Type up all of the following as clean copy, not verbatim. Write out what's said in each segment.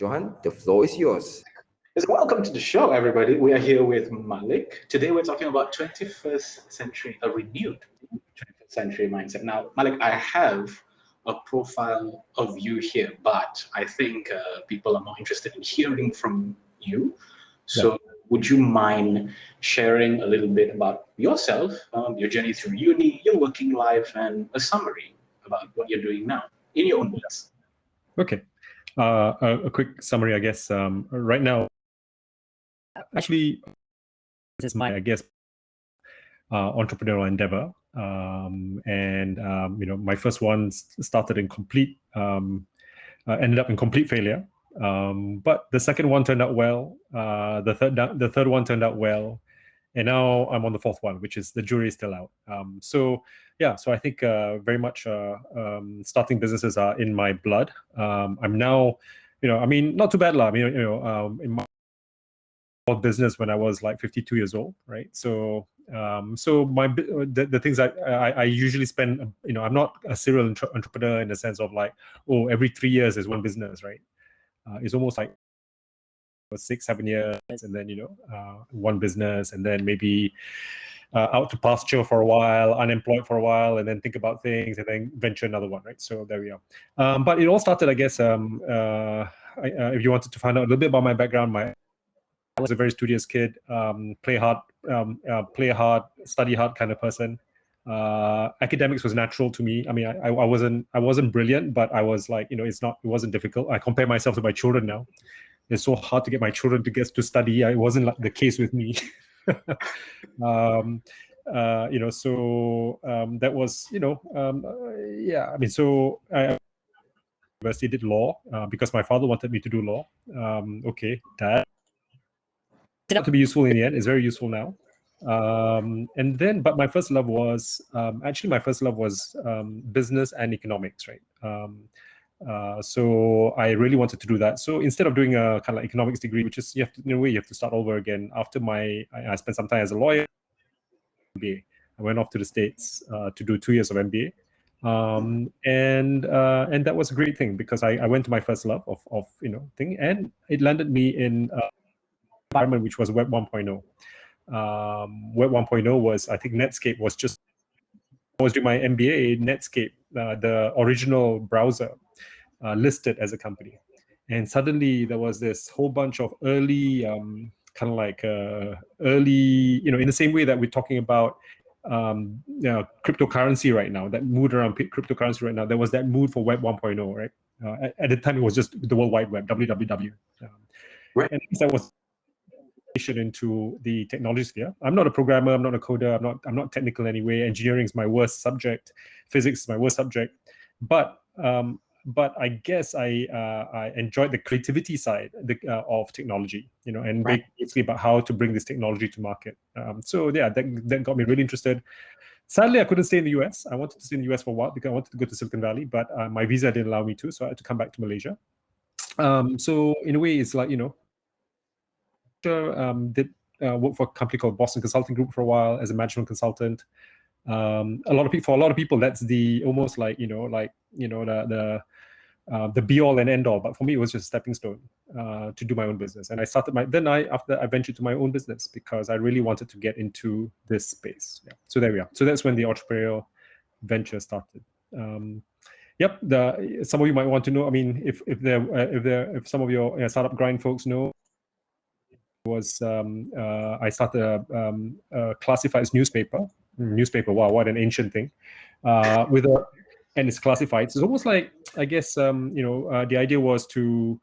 Johan, the floor is yours. Yes, welcome to the show, everybody. We are here with Malik. Today we're talking about 21st century, a renewed 21st century mindset. Now, Malik, I have a profile of you here, but I think people are more interested in hearing from you. So would you mind sharing a little bit about yourself, your journey through uni, your working life, and a summary about what you're doing now in your own words? Okay. A quick summary, I guess. Right now, actually, this is my, I guess, entrepreneurial endeavor. My first one started in ended up in complete failure. But the second one turned out well. The third one turned out well. And now I'm on the fourth one, which is the jury is still out. So I think very much starting businesses are in my blood. I'm now, not too bad, in my business when I was like 52 years old, right? So the things I usually spend, I'm not a serial entrepreneur in the sense of like, every 3 years there's one business, right? It's almost like 6-7 years, and then one business, and then maybe out to pasture for a while, unemployed for a while, and then think about things, and then venture another one, right? So there we are. But it all started, I guess, if you wanted to find out a little bit about my background, I was a very studious kid, play hard, study hard kind of person. Academics was natural to me. I mean, I wasn't brilliant, but I was like, it wasn't difficult. I compare myself to my children now. It's so hard to get my children to study. It wasn't like the case with me. That was, so I university did law because my father wanted me to do law. Okay, that turned out to be useful in the end. It's very useful now. But my first love was business and economics, right? So I really wanted to do that. So instead of doing a kind of like economics degree, which is you have to start over again. After I spent some time as a lawyer, MBA. I went off to the States to do 2 years of MBA, and that was a great thing because I went to my first love of thing, and it landed me in an environment which was Web 1.0. Web 1.0 was, I think, Netscape was just. I was doing my MBA. Netscape, the original browser, listed as a company, and suddenly there was this whole bunch of early kind of like early, in the same way that we're talking about cryptocurrency right now, that mood around cryptocurrency right now, there was that mood for Web 1.0, right? At the time it was just the World Wide Web, www. Right. And that was into the technology sphere. I'm not a programmer, I'm not a coder, I'm not technical anyway. Engineering is my worst subject, physics is my worst subject, but I guess I enjoyed the creativity side of technology, and basically about how to bring this technology to market. That got me really interested. Sadly, I couldn't stay in the US. I wanted to stay in the US for a while because I wanted to go to Silicon Valley, but my visa didn't allow me to, so I had to come back to Malaysia. So in a way, it's like, did work for a company called Boston Consulting Group for a while as a management consultant. For a lot of people, that's the almost like the be all and end all. But for me, it was just a stepping stone to do my own business. And I started after I ventured to my own business because I really wanted to get into this space. Yeah. So there we are. So that's when the entrepreneurial venture started. Some of you might want to know. I mean, if some of your startup grind folks know. Was I started a classifieds newspaper. Wow, what an ancient thing! And it's classified. So it's almost like, I guess, the idea was to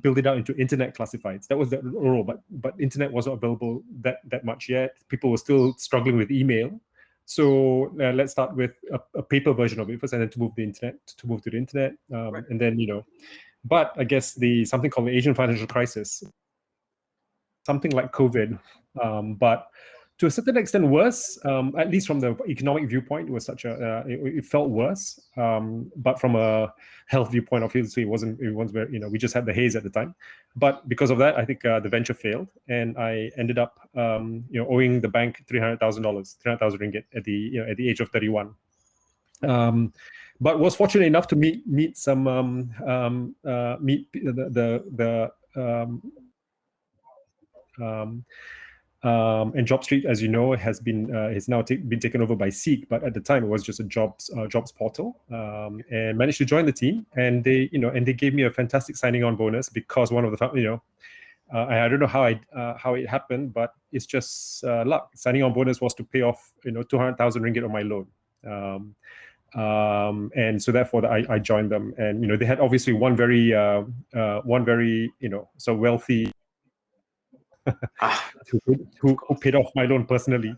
build it out into internet classifieds. That was the role, but internet wasn't available that much yet. People were still struggling with email. So let's start with a paper version of it first, and then to move to the internet, and then But I guess something called the Asian financial crisis. Something like COVID, but to a certain extent worse, at least from the economic viewpoint, it was it felt worse. But from a health viewpoint, obviously, it wasn't very, we just had the haze at the time. But because of that, I think the venture failed, and I ended up, owing the bank $300,000 ringgit at the age of 31. but was fortunate enough to meet some meet and Job Street, as you know, has now been taken over by Seek, but at the time it was just a jobs portal, and managed to join the team. And they gave me a fantastic signing on bonus because one of the I don't know how it happened, but it's just luck. Signing on bonus was to pay off 200,000 ringgit on my loan. And so therefore I joined them, and they had obviously one very so wealthy who paid off my loan personally,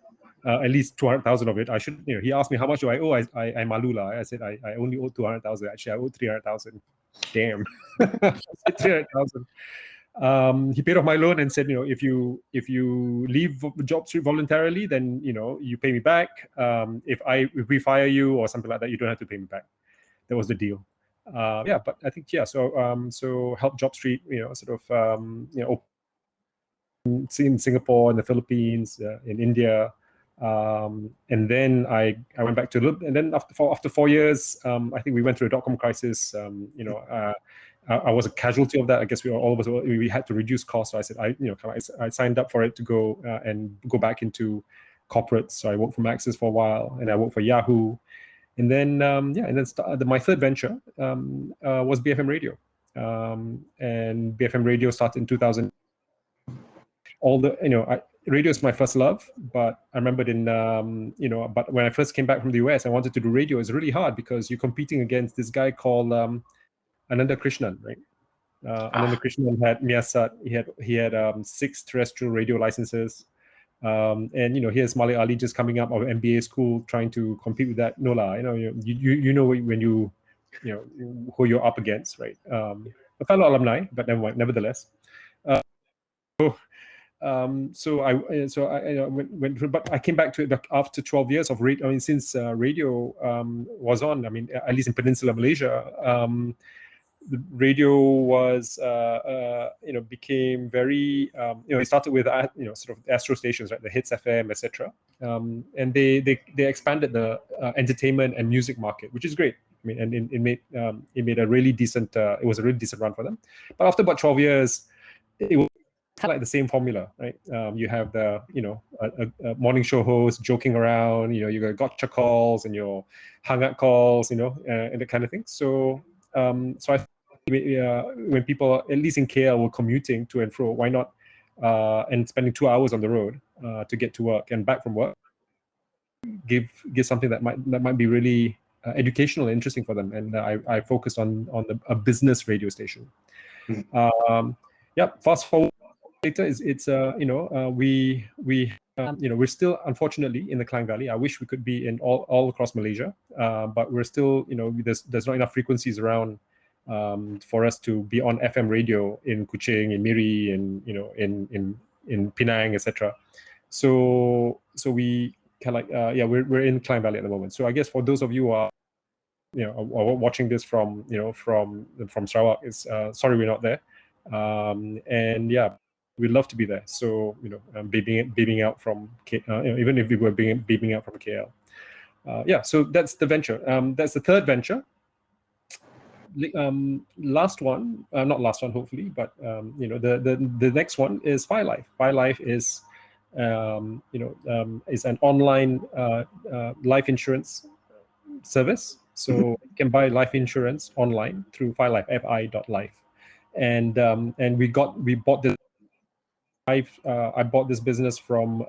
at least 200,000 of it. I should, he asked me how much do I owe. I malula. I said I only owe 200,000. Actually, I owe 300,000. Damn, 300,000. He paid off my loan and said, if you leave Job Street voluntarily, then you pay me back. If we fire you or something like that, you don't have to pay me back. That was the deal. But I think so help Job Street, in Singapore, in the Philippines, in India, and then I went back to look. And then after 4 years, I think we went through a dot-com crisis. I was a casualty of that. I guess all of us we had to reduce costs. So I said I signed up for it to go and go back into corporates. So I worked for Maxis for a while, and I worked for Yahoo, and then my third venture was BFM Radio, and BFM Radio started in 2000. Radio is my first love, but I remembered but when I first came back from the US, I wanted to do radio. It's really hard because you're competing against this guy called Ananda Krishnan, right? Ananda Krishnan had Miasat. He had 6 terrestrial radio licenses, and here's Malek Ali just coming up of MBA school trying to compete with that. You know when you who you're up against, right? A fellow alumni, but nevertheless. So I went through, but I came back to it after 12 years of radio. I mean, since radio was on, I mean, at least in Peninsular Malaysia, the radio was became very it started with sort of Astro stations, right, the Hits FM, etc. And they expanded the entertainment and music market, which is great. I mean, and it made a really decent it was a really decent run for them. But after about 12 years, it was kind of like the same formula, right? You have the a morning show host joking around, you got gotcha calls and your hung up calls, and that kind of thing. So I when people, at least in KL, were commuting to and fro, why not and spending 2 hours on the road to get to work and back from work, give something that might be really educational and interesting for them. And I focused on a business radio station. Fast forward later, we're still unfortunately in the Klang Valley. I wish we could be in all across Malaysia, but we're still there's not enough frequencies around for us to be on FM radio in Kuching, in Miri, and in Penang, etc. So we kind of like we're in Klang Valley at the moment. So I guess for those of you who are watching this from Sarawak, is sorry we're not there, and we'd love to be there. So beaming out from even if we were beaming out from KL. So that's the venture. That's the third venture. Last one, not last one, hopefully, but the next one is FireLife. FireLife is is an online life insurance service. So you can buy life insurance online through FireLife, fi.life, and we bought this. I bought this business from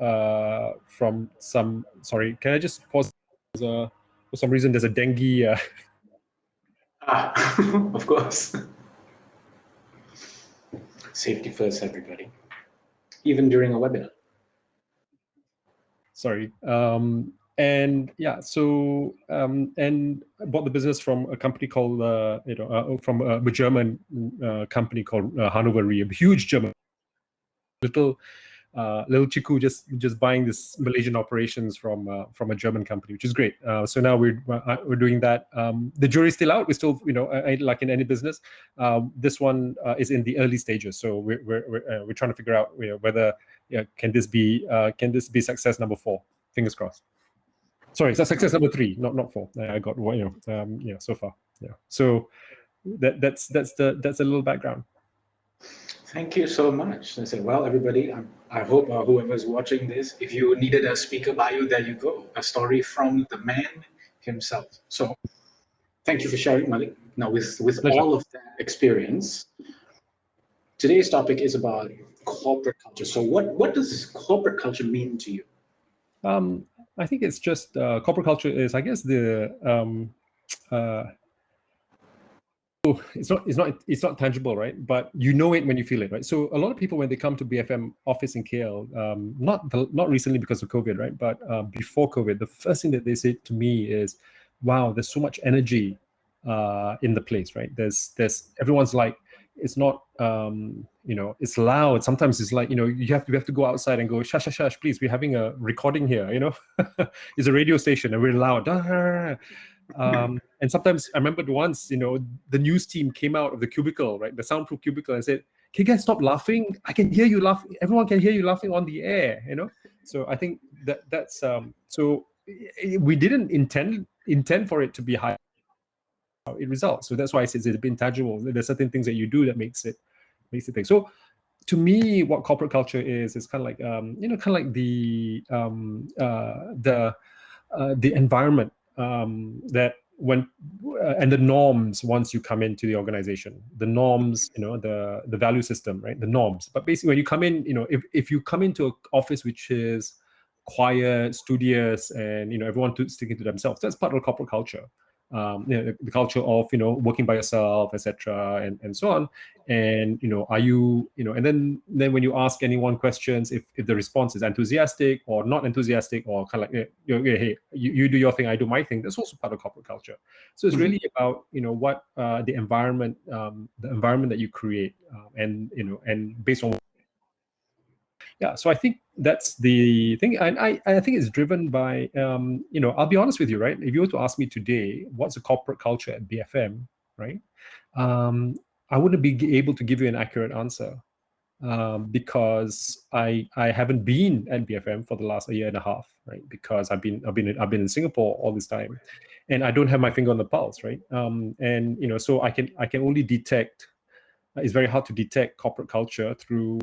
some. Sorry, can I just pause? For some reason, there's a dengue. Of course. Safety first, everybody. Even during a webinar. Sorry. And I bought the business from a company called from a German company called Hannover Re, a huge German. Little Chiku just buying this Malaysian operations from a German company, which is great. So now we're doing that. The jury's still out. We're still like in any business. This one is in the early stages. So we're trying to figure out whether can this be success number 4. Fingers crossed. Sorry, that's success number 3, not 4. I got one, so far. Yeah. So that's a little background. Thank you so much. I said, well, everybody, I hope whoever's watching this, if you needed a speaker bio, there you go. A story from the man himself. So thank you for sharing, Malik. Now, with Pleasure. all of that experience, today's topic is about corporate culture. So what does corporate culture mean to you? I think it's just corporate culture is, I guess, it's not tangible, right? But you know it when you feel it, right? So a lot of people, when they come to BFM office in KL, not recently because of COVID, right? But before COVID, the first thing that they say to me is, "Wow, there's so much energy in the place, right? There's everyone's like, it's not it's loud. Sometimes it's like, we have to go outside and go, shush, shush, shush, please, we're having a recording here, it's a radio station and we're loud." And sometimes I remember once, the news team came out of the cubicle, right, the soundproof cubicle, and said, "Can you guys stop laughing? I can hear you laughing. Everyone can hear you laughing on the air." So I think that's so we didn't intend for it to be high. It results. So that's why I said it's a bit intangible. There's certain things that you do that makes it thing. So to me, what corporate culture is kind of like the environment that when and the norms once you come into the organization, the norms, the value system, right? The norms. But basically, when you come in, if you come into an office which is quiet, studious, and everyone sticking to themselves, that's part of corporate culture. The culture of working by yourself, etc., and so on. And are you and then when you ask anyone questions, if the response is enthusiastic or not enthusiastic, or kind of like, hey, you do your thing, I do my thing, that's also part of corporate culture. So it's really about what the environment that you create, and based on. Yeah, so I think that's the thing, and I think it's driven by I'll be honest with you, right? If you were to ask me today, what's a corporate culture at BFM, right? I wouldn't be able to give you an accurate answer because I haven't been at BFM for the last 1.5 years, right? Because I've been in Singapore all this time, and I don't have my finger on the pulse, right? And so I can only detect. It's very hard to detect corporate culture through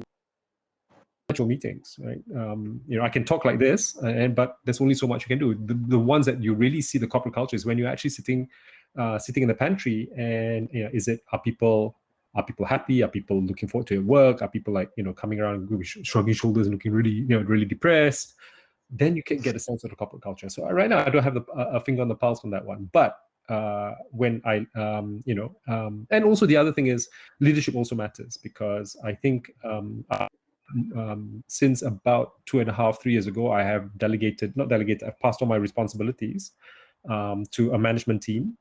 meetings, right? I can talk like this, but there's only so much you can do. The ones that you really see the corporate culture is when you're actually sitting in the pantry, and are people happy? Are people looking forward to their work? Are people like coming around shrugging shoulders and looking really really depressed? Then you can get a sense of the corporate culture. So right now I don't have a finger on the pulse on that one, but when I and also the other thing is leadership also matters, because I think since about 2.5, 3 years ago, I have I've passed on my responsibilities to a management team,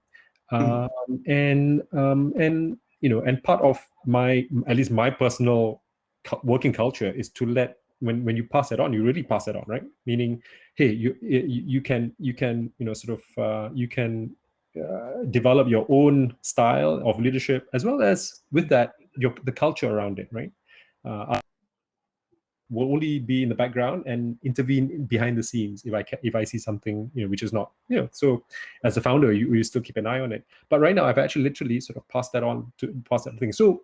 and part of at least my personal working culture is to let, when you pass it on, you really pass it on, right? Meaning, hey, you can develop your own style of leadership, as well as with that the culture around it, right? Will only be in the background and intervene behind the scenes if I see something which is not So as a founder, you still keep an eye on it. But right now, I've actually literally sort of passed that thing. So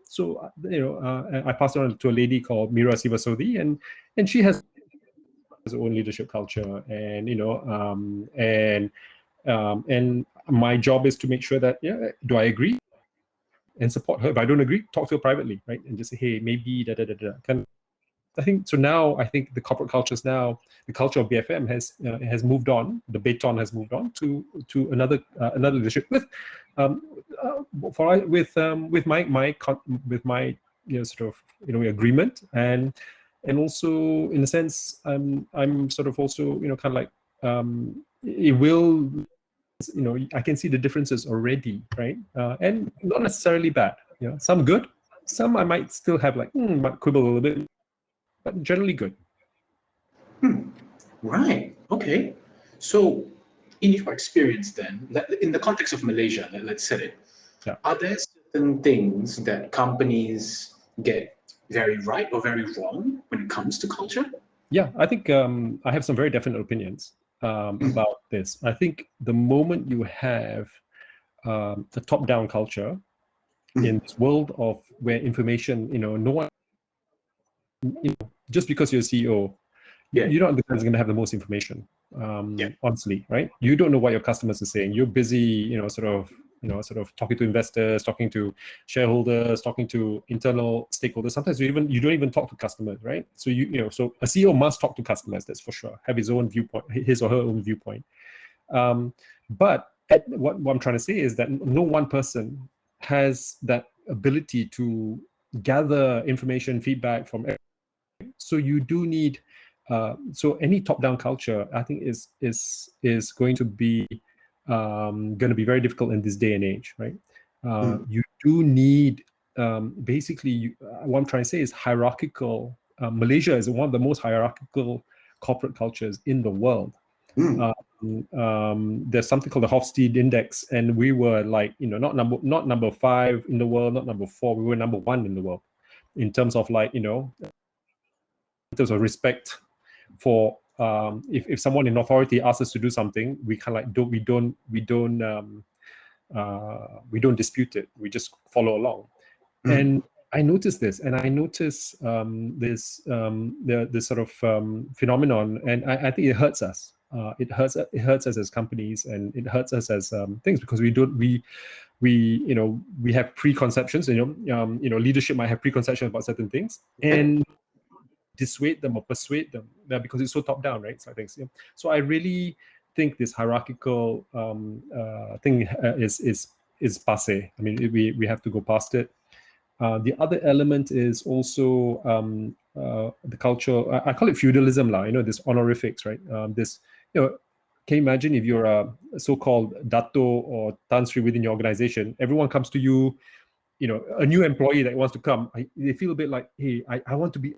I passed it on to a lady called Mira Sivasodi, and she has her own leadership culture, and and my job is to make sure that do I agree and support her. If I don't agree, talk to her privately, right, and just say, hey, maybe da da da da. I think so. Now I think the corporate cultures the culture of BFM has moved on. The baton has moved on to another leadership with my sort of agreement, and also in a sense I'm sort of also kind of like it will I can see the differences already, right? And not necessarily bad. Some good, some I might still have like might quibble a little bit. But generally good. Right. Okay. So, in your experience, then, in the context of Malaysia, let's say, are there certain things that companies get very right or very wrong when it comes to culture? Yeah, I think I have some very definite opinions. about this. I think the moment you have a top-down culture in this world of where information, no one, just because you're a CEO, you're not the guy who's going to have the most information. Honestly, right? You don't know what your customers are saying. You're busy, sort of talking to investors, talking to shareholders, talking to internal stakeholders. Sometimes you don't even talk to customers, right? So so a CEO must talk to customers. That's for sure. Have his own viewpoint, his or her own viewpoint. But what I'm trying to say is that no one person has that ability to gather information, feedback from everyone. So you do need. So any top-down culture, I think, is going to be very difficult in this day and age, right? You do need basically. What I'm trying to say is hierarchical. Malaysia is one of the most hierarchical corporate cultures in the world. There's something called the Hofstede Index, and we were like, not number 5 in the world, not number 4. We were number 1 in the world in terms of like, in terms of respect for if someone in authority asks us to do something, we kind of like we don't dispute it. We just follow along. And I noticed this, and I notice this sort of phenomenon, and I think it hurts us. It hurts us as companies, and it hurts us as things, because we have preconceptions. Leadership might have preconceptions about certain things, and dissuade them or persuade them because it's so top down, right? So I think so. I really think this hierarchical thing is passé. I mean, we have to go past it. The other element is also the culture. I call it feudalism, this honorifics, right? Can you imagine if you're a so-called Dato or Tan Sri within your organization? Everyone comes to you, a new employee that wants to come. They feel a bit like, hey, I want to be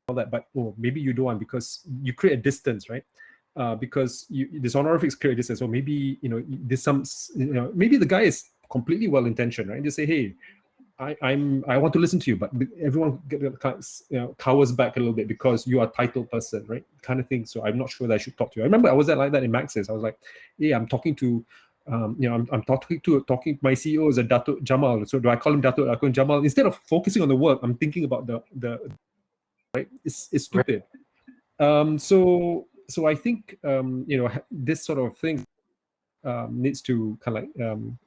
all that, but maybe you don't want, because you create a distance, right? Because this honorifics create a distance. So maybe there's some, maybe the guy is completely well intentioned, right? Just say, hey, I want to listen to you, but everyone cowers back a little bit because you are a titled person, right? Kind of thing. So I'm not sure that I should talk to you. I remember I was like that in Maxis. I was like, hey, I'm talking to, I'm talking. My CEO is a Dato Jamal. So do I call him Dato? I call him Jamal. Instead of focusing on the work, I'm thinking about the right. It's stupid. So I think this sort of thing needs to kind of like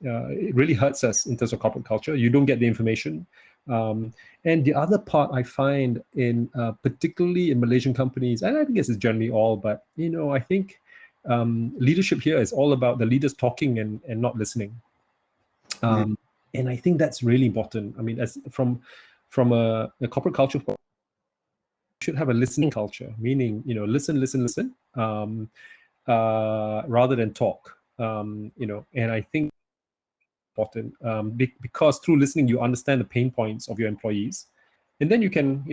it really hurts us in terms of corporate culture. You don't get the information, and the other part I find in particularly in Malaysian companies, and I guess it's generally all, but I think leadership here is all about the leaders talking and not listening, and I think that's really important. I mean, as from a corporate culture, should have a listening culture, meaning listen, rather than talk. And I think important because through listening you understand the pain points of your employees, and then you can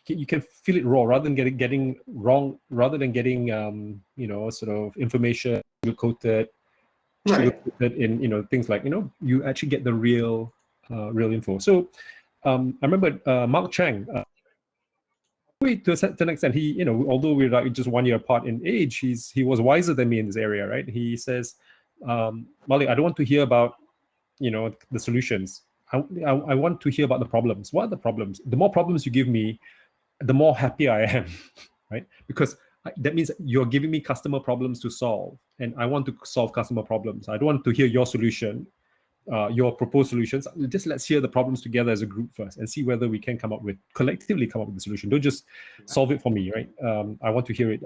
you can feel it raw rather than getting wrong, rather than getting sort of information coated in things like you actually get the real info. So I remember Mark Chang. To a certain extent, he, although we're like just 1 year apart in age, he was wiser than me in this area, right? He says, Malik, I don't want to hear about, the solutions. I want to hear about the problems. What are the problems? The more problems you give me, the more happy I am, right? Because that means you're giving me customer problems to solve, and I want to solve customer problems. I don't want to hear your solution, your proposed solutions. Just let's hear the problems together as a group first and see whether we can collectively come up with the solution. Don't just solve it for me, right? I want to hear it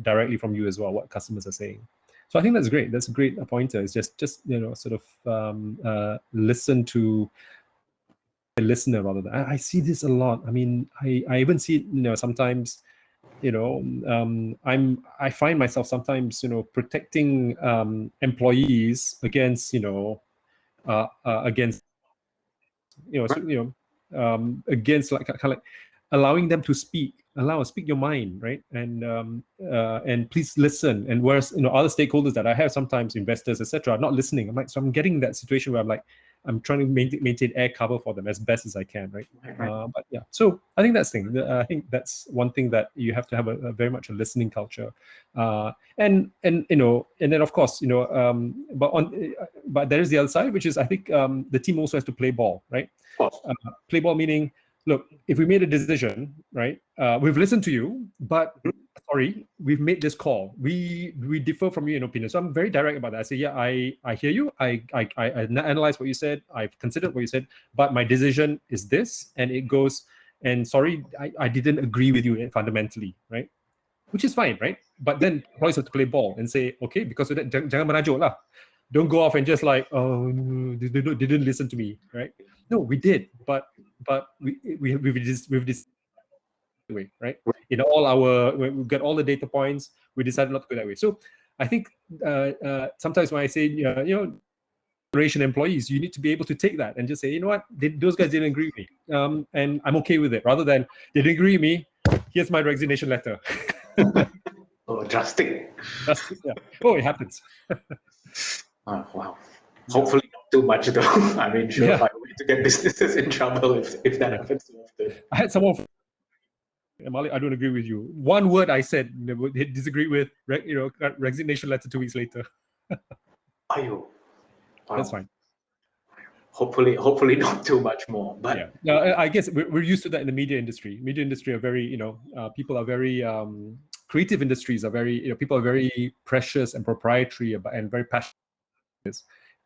directly from you as well, what customers are saying. So I think that's great. That's a great pointer. It's just sort of listen to a listener rather than. I see this a lot. I mean, I even see it, sometimes. I find myself sometimes protecting employees against against against like kind of like allowing them to speak your mind, right? And please listen. And whereas other stakeholders that I have, sometimes investors, etc., are not listening. I'm getting that situation where I'm like, I'm trying to maintain air cover for them as best as I can, right? But yeah, so I think that's thing. I think that's one thing that you have to have a very much a listening culture, and then of course but there is the other side, which is I think the team also has to play ball, right? Play ball meaning, look, if we made a decision, right, we've listened to you, but sorry, we've made this call. We differ from you in opinion. So I'm very direct about that. I say, yeah, I hear you. I analyze what you said. I've considered what you said, but my decision is this, and it goes. And sorry, I didn't agree with you fundamentally, right? Which is fine, right? But then employees have to play ball and say, okay, because of that, jangan merajuk lah. Don't go off and just like, oh, they didn't listen to me, right? No, we did, but we've this way, right? In all our, we get all the data points, we decided not to go that way. So I think sometimes when I say, generation employees, you need to be able to take that and just say, you know what, those guys didn't agree with me, and I'm okay with it. Rather than they didn't agree with me, here's my resignation letter. Oh, drastic. Yeah. Oh, it happens. Oh, wow. Hopefully not too much though. I mean, sure, find a way to get businesses in trouble if that happens too often. I had someone, Malek, I don't agree with you. One word I said, they disagree with, resignation letter 2 weeks later. Wow. That's fine. Hopefully not too much more. But yeah, I guess we're used to that in the media industry. Media industry are very, people are very creative industries are very, people are very precious and proprietary and very passionate.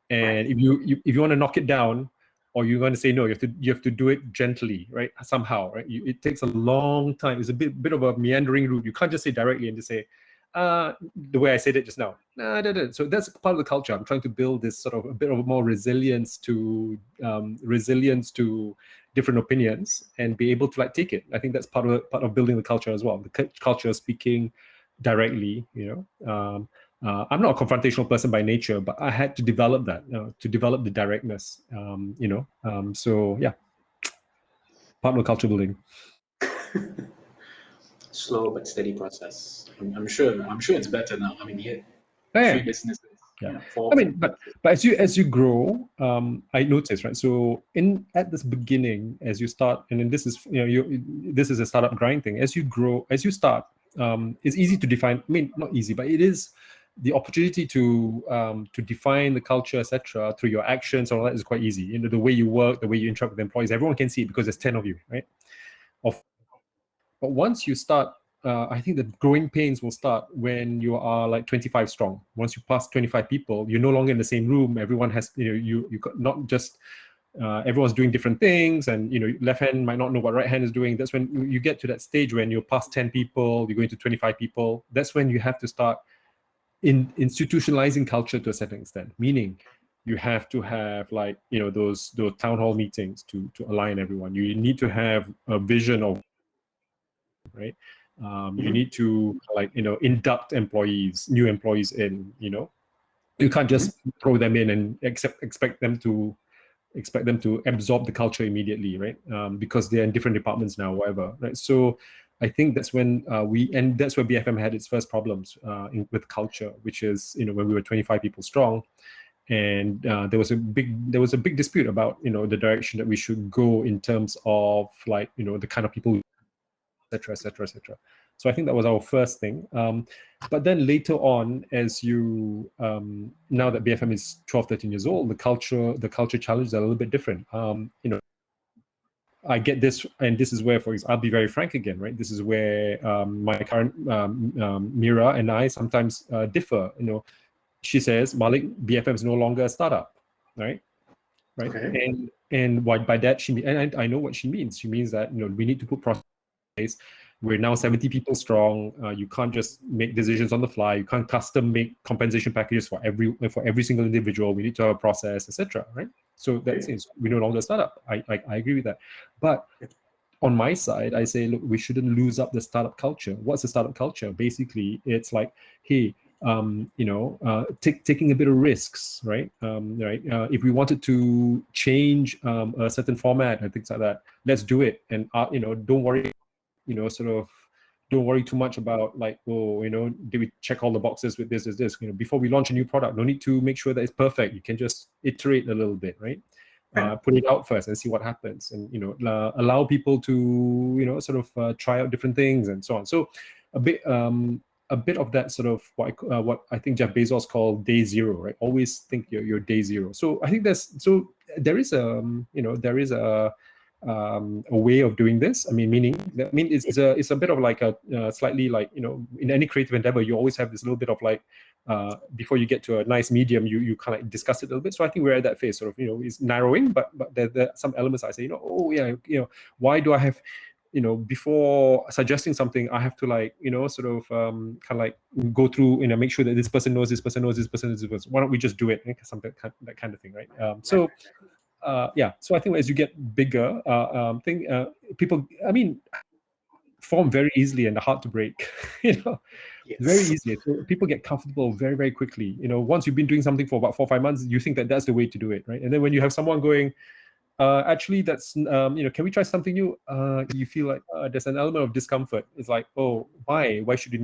And if you want to knock it down, or you're going to say no, you have to do it gently, right? Somehow, right? It takes a long time. It's a bit of a meandering route. You can't just say directly and just say, the way I said it just now. So that's part of the culture. I'm trying to build this sort of a bit of more resilience to different opinions and be able to take it. I think that's part of building the culture as well. The culture of speaking directly. I'm not a confrontational person by nature, but I had to develop that, to develop the directness. So yeah, part of culture building. Slow but steady process. I'm sure it's better now. I mean, businesses. Yeah. I mean, but as you grow, I noticed, right? So at this beginning, as you start, and then this is this is a startup grind thing. As you grow, as you start, it's easy to define. I mean, not easy, but it is the opportunity to define the culture, etc., through your actions. All that is quite easy. The way you work, the way you interact with employees, everyone can see it because there's 10 of you, right? But once you start, I think the growing pains will start when you are like 25 strong. Once you pass 25 people, you're no longer in the same room. Everyone has, you not just, everyone's doing different things, and left hand might not know what right hand is doing. That's when you get to that stage when you're past 10 people, you're going to 25 people. That's when you have to start institutionalizing culture to a certain extent. Meaning, you have to have those town hall meetings to align everyone. You need to have a vision of, right? You need to induct new employees in. You can't just throw them in and expect them to absorb the culture immediately, right? Because they're in different departments now, whatever, right? So I think that's when that's where BFM had its first problems with culture, which is when we were 25 people strong, and there was a big dispute about the direction that we should go in terms of the kind of people, etc., etc., etc. So I think that was our first thing. But then later on, as you now that BFM is 12, 13 years old, the culture challenges are a little bit different. I get this, and this is where, for example, I'll be very frank again, right? This is where my current Mira and I sometimes differ. She says, Malek, BFM is no longer a startup, right? Okay. And what by that she means, and I know what she means. She means that we need to put process in place. We're now 70 people strong. You can't just make decisions on the fly. You can't custom make compensation packages for every single individual. We need to have a process, etc. Right? So that means we're no longer a startup. I agree with that. But on my side, I say, look, we shouldn't lose up the startup culture. What's the startup culture? Basically, it's like, hey, taking a bit of risks, right? If we wanted to change a certain format and things like that, let's do it. And don't worry. Don't don't worry too much about like, oh, did we check all the boxes with this, before we launch a new product, no need to make sure that it's perfect. You can just iterate a little bit, right? Put it out first and see what happens, and allow people to try out different things and so on. So a bit of that sort of what I think Jeff Bezos called day zero, right? Always think your day zero. So I think there is a way of doing this. It's a bit of like a slightly like, in any creative endeavor, you always have this little bit of like, before you get to a nice medium, you kind of discuss it a little bit. So I think we're at that phase, sort of, is narrowing, but there are some elements I say, why do I have, before suggesting something, I have to like, kind of like go through, make sure that this person knows this person knows this person knows this person. Why don't we just do it? Something that kind of thing, right? So I think as you get bigger, people, form very easily and are hard to break. Yes. Very easily. So people get comfortable very, very quickly. Once you've been doing something for about 4 or 5 months, you think that that's the way to do it, right? And then when you have someone going, actually, that's can we try something new? You feel like there's an element of discomfort. It's like, oh, why should you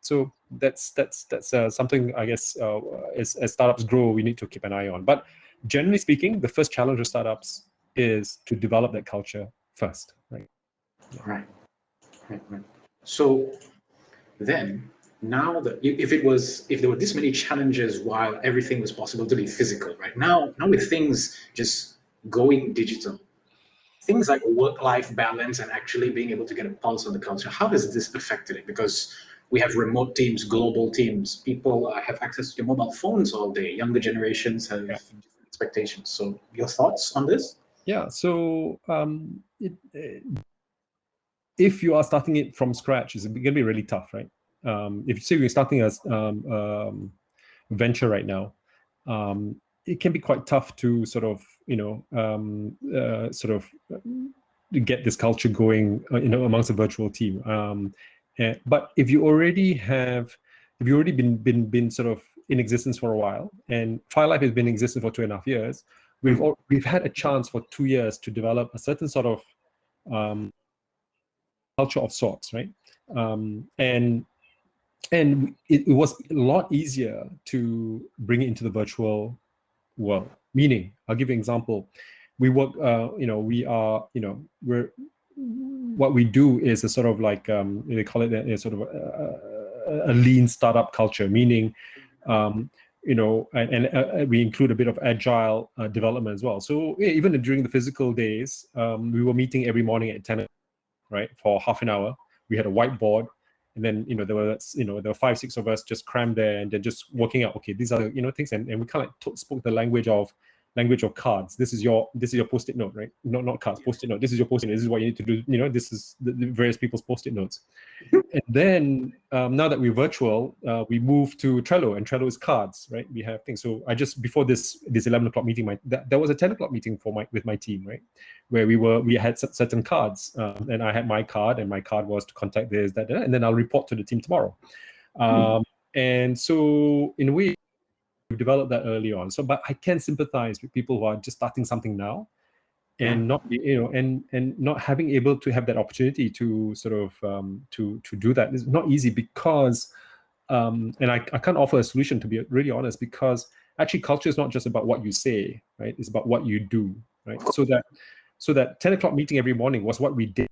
So that's something, I guess, as startups grow, we need to keep an eye on. But generally speaking, the first challenge of startups is to develop that culture first, right? Right. So then, now that if there were this many challenges while everything was possible to be physical, right? Now with things just going digital, things like work-life balance and actually being able to get a pulse on the culture, how has this affected it? Because we have remote teams, global teams. People have access to mobile phones all day. Younger generations have different expectations. So your thoughts on this? Yeah. So if you are starting it from scratch, it's going to be really tough, right? If you say you're starting a venture right now, it can be quite tough to sort of get this culture going, amongst a virtual team. But if you already been sort of in existence for a while, and FireLife has been in existence for 2.5 years, we've had a chance for 2 years to develop a certain sort of culture of sorts, right? And it was a lot easier to bring it into the virtual world. Meaning, I'll give you an example. We work, what we do is a sort of like, they call it a sort of a lean startup culture, meaning, and we include a bit of agile development as well. So even during the physical days, we were meeting every morning at 10, right, for half an hour. We had a whiteboard, and then there were 5-6 of us just crammed there, and then just working out, okay, these are things, and we kind of spoke the language of cards. This is your post-it note, right? Not cards, post-it note. This is your post-it note. This is what you need to do. This is the various people's post-it notes. And then now that we're virtual, we move to Trello, and Trello is cards, right? We have things. So I just, before this 11 o'clock meeting, there was a 10 o'clock meeting with my team, right? Where we had certain cards, and I had my card, and my card was to contact this, that, and then I'll report to the team tomorrow. And so in a way, we've developed that early on. So, but I can sympathize with people who are just starting something now, and not and not having able to have that opportunity to sort of to do that. It's not easy because and I can't offer a solution, to be really honest, because actually culture is not just about what you say, right? It's about what you do, right? So that 10 o'clock meeting every morning was what we did,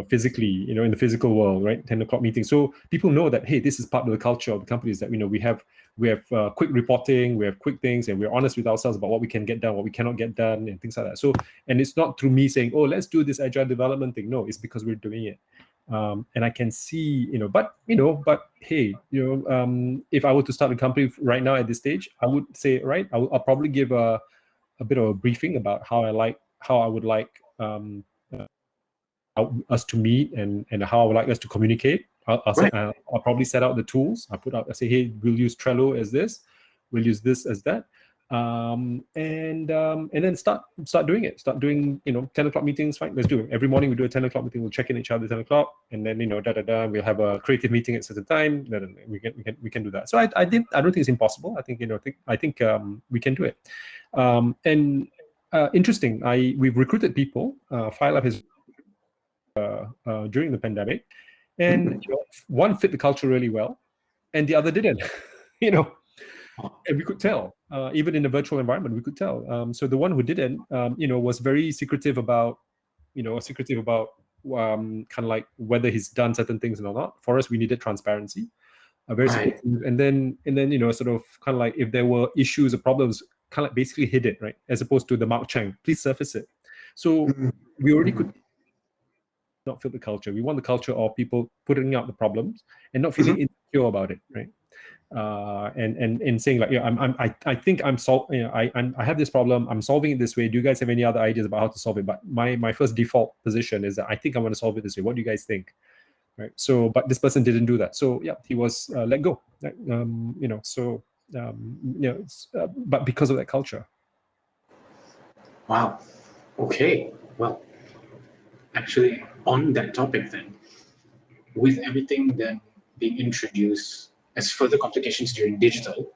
physically, in the physical world, right? 10 o'clock meeting. So people know that, hey, this is part of the culture of the companies, that we have quick reporting, we have quick things, and we're honest with ourselves about what we can get done, what we cannot get done, and things like that. So, and it's not through me saying, oh, let's do this agile development thing. No, it's because we're doing it. And I can see, but hey, if I were to start a company right now at this stage, I would say, right, I'll probably give a bit of a briefing about how I would like us to meet, and how I would like us to communicate. I'll probably set out the tools. I say, hey, we'll use Trello as this, we'll use this as that, and then start doing it. Start doing 10 o'clock meetings. Fine, let's do it. Every morning we do a 10 o'clock meeting. We'll check in each other at 10 o'clock, and then we'll have a creative meeting at a certain time. Then we can do that. So I don't think it's impossible. I think we can do it. Interesting. We've recruited people. FireLife has during the pandemic, and one fit the culture really well, and the other didn't. And we could tell, even in a virtual environment, we could tell. So the one who didn't, was very secretive about, kind of like whether he's done certain things or not. For us, we needed transparency, very secretive. And then, sort of kind of like if there were issues or problems, kind of like basically hid it, right? As opposed to the Mark Chang, please surface it. So we already could not feel the culture. We want the culture of people putting out the problems and not feeling insecure about it, right? And saying like, I think I have this problem. I'm solving it this way. Do you guys have any other ideas about how to solve it? But my first default position is that I think I'm going to solve it this way. What do you guys think? Right. So, but this person didn't do that. So yeah, he was let go. Right? But because of that culture. Wow. Okay. Well, actually, on that topic then, with everything then being introduced as further complications during digital,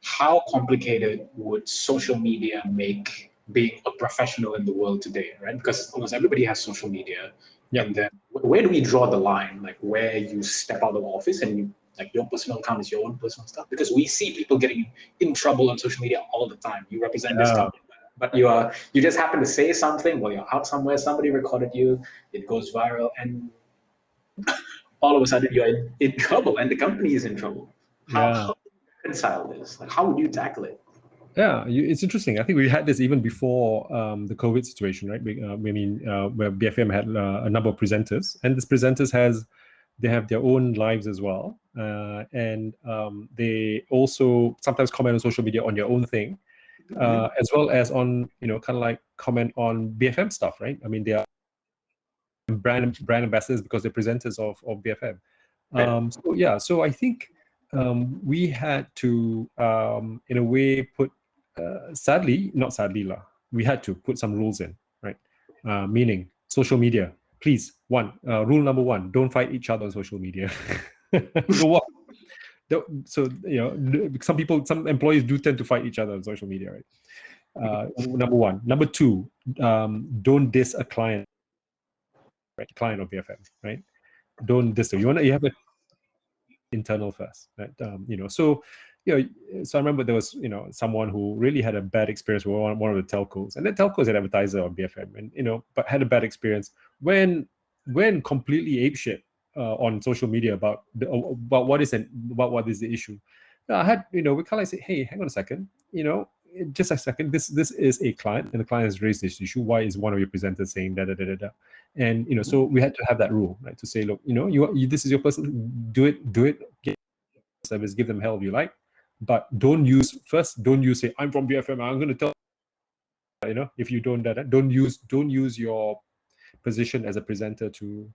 how complicated would social media make being a professional in the world today, right? Because almost everybody has social media. Yeah. And then where do we draw the line? Like where you step out of office and like your personal account is your own personal stuff? Because we see people getting in trouble on social media all the time. You represent this company, but you just happen to say something while you're out somewhere, somebody recorded you, it goes viral, and all of a sudden you're in trouble and the company is in trouble. How do you reconcile this? Like, how would you tackle it? Yeah, it's interesting. I think we had this even before the COVID situation, right? Where BFM had a number of presenters, and these presenters they have their own lives as well, and they also sometimes comment on social media on their own thing, as well as on kind of like comment on BFM stuff, right? I mean, they are brand ambassadors because they're presenters of BFM. So I think we had to, in a way, put we had to put some rules in, right? Meaning social media, please, rule number one, don't fight each other on social media. So some employees do tend to fight each other on social media, right? Number one. Number two, don't diss a client, right? Client of BFM, right? Don't diss them. You have a internal first, right? So I remember there was someone who really had a bad experience with one of the telcos, and the telco is an advertiser on BFM, and but had a bad experience when completely apeshit on social media about what is the issue. I had we kind of like say, hey, hang on a second, just a second, this is a client, and the client has raised this issue. Why is one of your presenters saying da da da da da? And so we had to have that rule, right, to say, look, you this is your person, do it, get service, give them hell if you like, but don't use say I'm from BFM, I'm going to tell if you don't don't use your position as a presenter to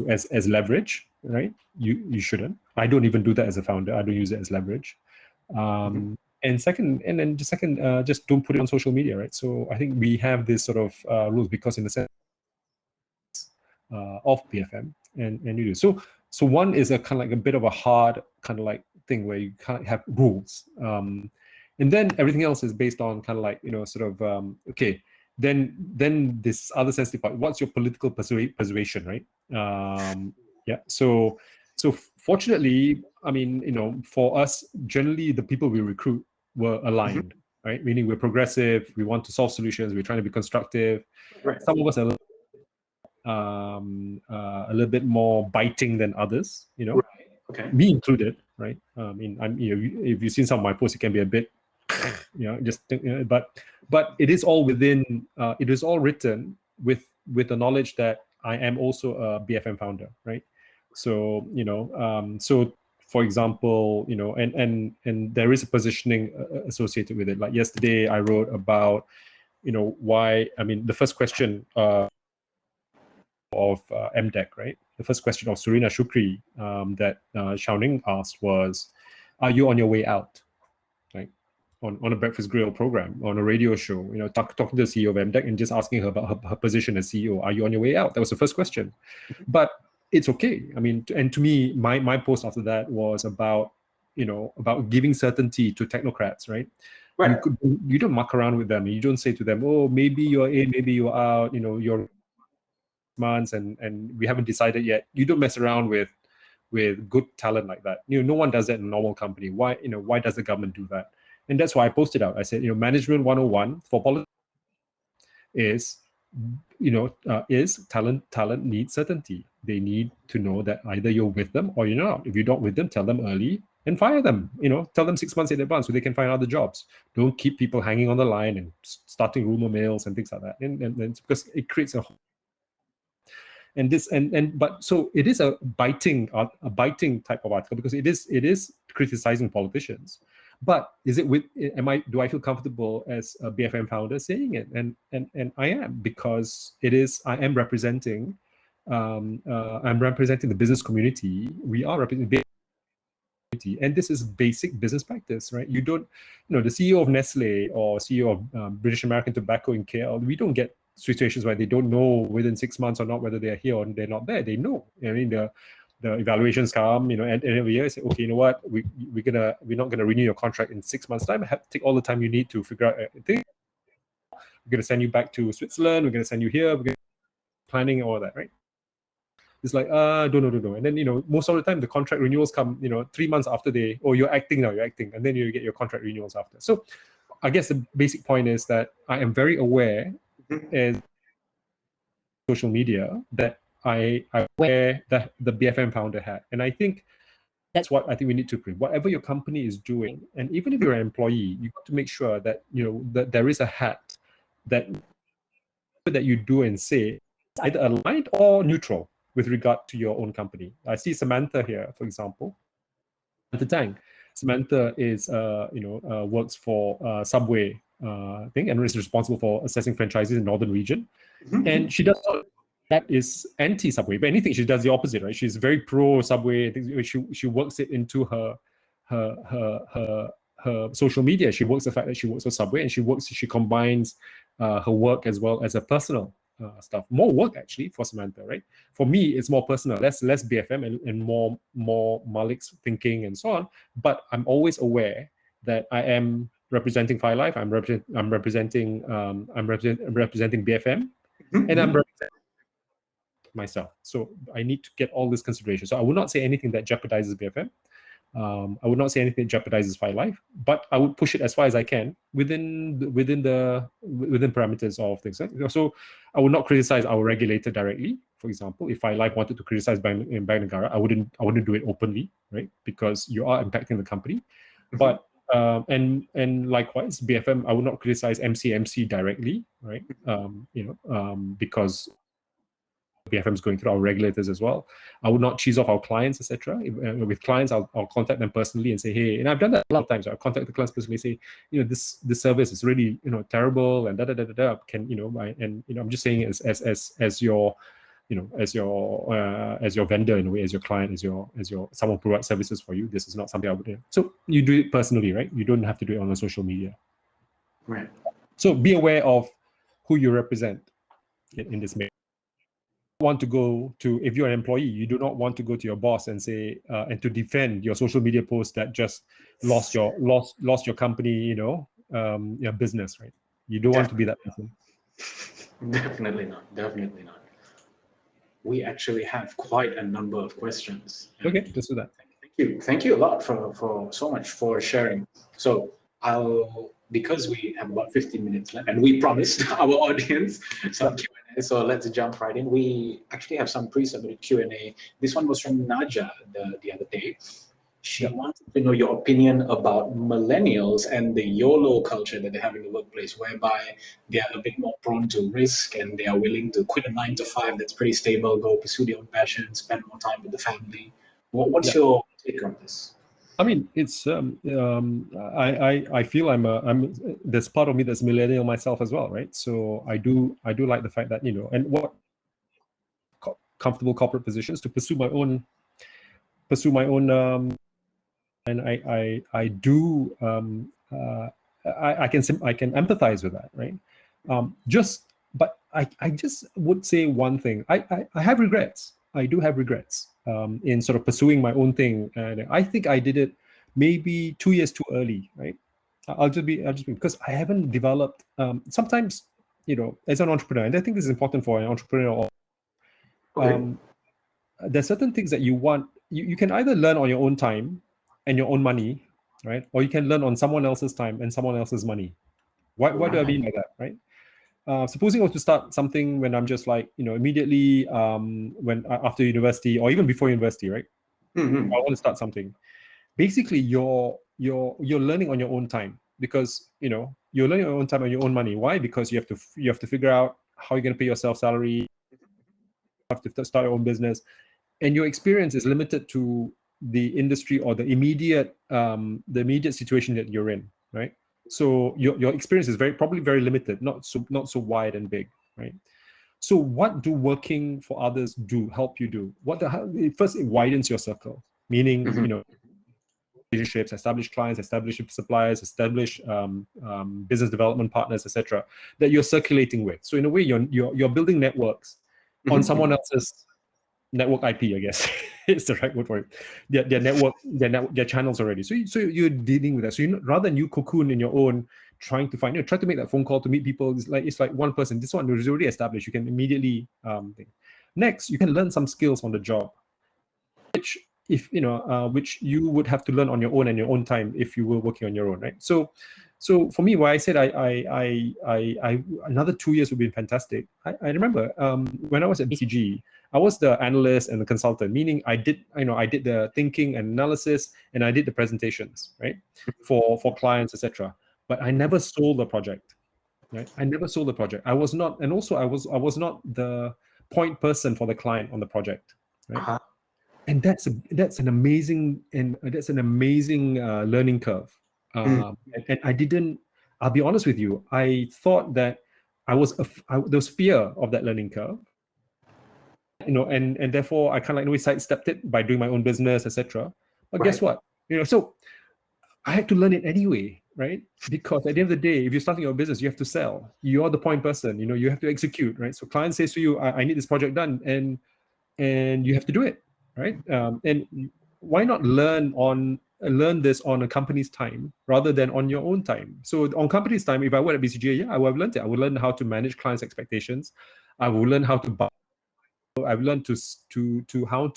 as leverage, right? You shouldn't. I don't even do that as a founder. I don't use it as leverage. And second, just don't put it on social media, right? So I think we have this sort of rules because in the sense of BFM, and you do so one is a kind of like a bit of a hard kind of like thing where you can't have rules, and then everything else is based on kind of like okay, then this other sensitive part, what's your political persuasion, right? So fortunately, I mean, for us, generally the people we recruit were aligned, right? Meaning we're progressive, we want to solve solutions, we're trying to be constructive. Right. Some of us are a little bit more biting than others, Right. Okay. Me included, right? If you've seen some of my posts, it can be a bit, but it is all within. It is all written with the knowledge that I am also a BFM founder, right? So so for example, and there is a positioning associated with it. Like yesterday, I wrote about why. I mean, the first question of MDEC, right? The first question of Surina Shukri that Xiaoning asked was, "Are you on your way out?" Right? On a breakfast grill program, on a radio show, talking to the CEO of MDEC and just asking her about her position as CEO. Are you on your way out? That was the first question. But it's okay. I mean, and to me, my post after that was about about giving certainty to technocrats, right? Right. You don't muck around with them. You don't say to them, "Oh, maybe you're in, maybe you're out." You're months and we haven't decided yet. You don't mess around with good talent like that. No one does that in a normal company. Why does the government do that? And that's why I posted out. I said, management 101 for politics is, is talent needs certainty. They need to know that either you're with them or you're not. If you're not with them, tell them early and fire them. Tell them 6 months in advance so they can find other jobs. Don't keep people hanging on the line and starting rumor mills and things like that. And because it creates a but so it is a biting type of article because it is criticizing politicians. But is it do I feel comfortable as a BFM founder saying it? And I am, because I am representing the business community. We are representing and this is basic business practice, right? You don't, the CEO of Nestle or CEO of British American Tobacco in KL, we don't get situations where they don't know within 6 months or not whether they're here or they're not there. They know. The evaluations come, and every year say, okay, you know what, we're not gonna renew your contract in 6 months' time. Have to take all the time you need to figure out things. We're gonna send you back to Switzerland. We're gonna send you here. We're gonna planning all that, right? It's like, don't. And then, most of the time the contract renewals come, 3 months after you're acting now, and then you get your contract renewals after. So I guess the basic point is that I am very aware as social media that I aware that the BFM founder had. And I think that's what I think we need to prove. Whatever your company is doing, and even if you're an employee, you have to make sure that, that there is a hat that you do and say either aligned or neutral with regard to your own company. I see Samantha here, for example. At the time, Samantha is, works for Subway thing and is responsible for assessing franchises in Northern region. And she does that is anti-Subway. But anything, she does the opposite, right? She's very pro-Subway. She works it into her social media. She works the fact that she works for Subway, and she combines her work as well as a personal stuff. More work actually for Samantha, right? For me, it's more personal, less BFM and more Malik's thinking and so on. But I'm always aware that I am representing Fi Life. I'm representing BFM, and I'm representing myself. So I need to get all this consideration. So I would not say anything that jeopardizes BFM. I would not say anything that jeopardizes Fi Life, but I would push it as far as I can within parameters of things. Right? So I would not criticize our regulator directly. For example, if Fi Life wanted to criticize Bank Negara, I wouldn't do it openly, right? Because you are impacting the company. But and likewise, BFM, I would not criticize MCMC directly, right? Because BFM is going through our regulators as well. I would not cheese off our clients, etc. With clients, I'll contact them personally and say, hey, and I've done that a lot of times. I'll contact the clients personally, say, this service is really terrible, and Can I'm just saying as your vendor in a way, as your client, as your someone who provides services for you. This is not something I would do. So you do it personally, right? You don't have to do it on social media. Right. So be aware of who you represent in this matter. Want to go to, if you're an employee, you do not want to go to your boss and say and to defend your social media post that just lost your company, your business, right? You don't want to be that person. Definitely not. We actually have quite a number of questions. Okay, let's do that. Thank you a lot for so much for sharing. So because we have about 15 minutes left, and we promised our audience some Q&A, so let's jump right in. We actually have some pre-submitted Q&A. This one was from Naja the other day. She wanted to know your opinion about millennials and the YOLO culture that they have in the workplace, whereby they are a bit more prone to risk and they are willing to quit a 9 to 5 that's pretty stable, go pursue their own passion, spend more time with the family. What's your take on this? I mean, it's I feel I'm there's part of me that's millennial myself as well, right? So I do like the fact that and what comfortable corporate positions to pursue my own and I do I can empathize with that, right? But I just would say one thing. I have regrets. I do have regrets in sort of pursuing my own thing, and I think I did it maybe 2 years too early, right? I'll just be because I haven't developed. Sometimes, as an entrepreneur, and I think this is important for an entrepreneur, there's certain things that you want. You can either learn on your own time and your own money, right? Or you can learn on someone else's time and someone else's money. What do I mean by that, right? Supposing I was to start something when I'm just like, immediately when after university or even before university, right? I want to start something. Basically, you're learning on your own time because you're learning on your own time and your own money. Why? Because you have to figure out how you're going to pay yourself salary. You have to start your own business, and your experience is limited to the industry or the immediate situation that you're in, right? So your experience is probably very limited, not so wide and big, right? So what do working for others help you do? First, it widens your circle, meaning relationships, establish clients, establish suppliers, establish business development partners, etc. that you're circulating with. So in a way, you're building networks on someone else's network IP, I guess it's the right word for it. Their network, their channels already. So you're dealing with that. So rather than you cocoon in your own, trying to find, try to make that phone call to meet people. It's like one person. This one is already established. You can immediately think. Next, you can learn some skills on the job, which which you would have to learn on your own and your own time if you were working on your own, right? So for me, why I said I another 2 years would be fantastic. I remember when I was at BCG, I was the analyst and the consultant, meaning I did the thinking and analysis, and I did the presentations, right, for clients, etc. But I never sold the project, right? I never sold the project. I was not, and also I was not the point person for the client on the project, right? And that's an amazing learning curve. And I didn't. I'll be honest with you. I thought that there was fear of that learning curve, and therefore I kind of like sidestepped it by doing my own business, etc. But guess what? So I had to learn it anyway, right? Because at the end of the day, if you're starting your business, you have to sell. You're the point person. You have to execute, right? So client says to you, "I need this project done," and you have to do it. Right? And why not learn this on a company's time rather than on your own time? So on company's time, if I were at BCG, I would have learned it. I would learn how to manage clients' expectations. I would learn how to buy. I've learned how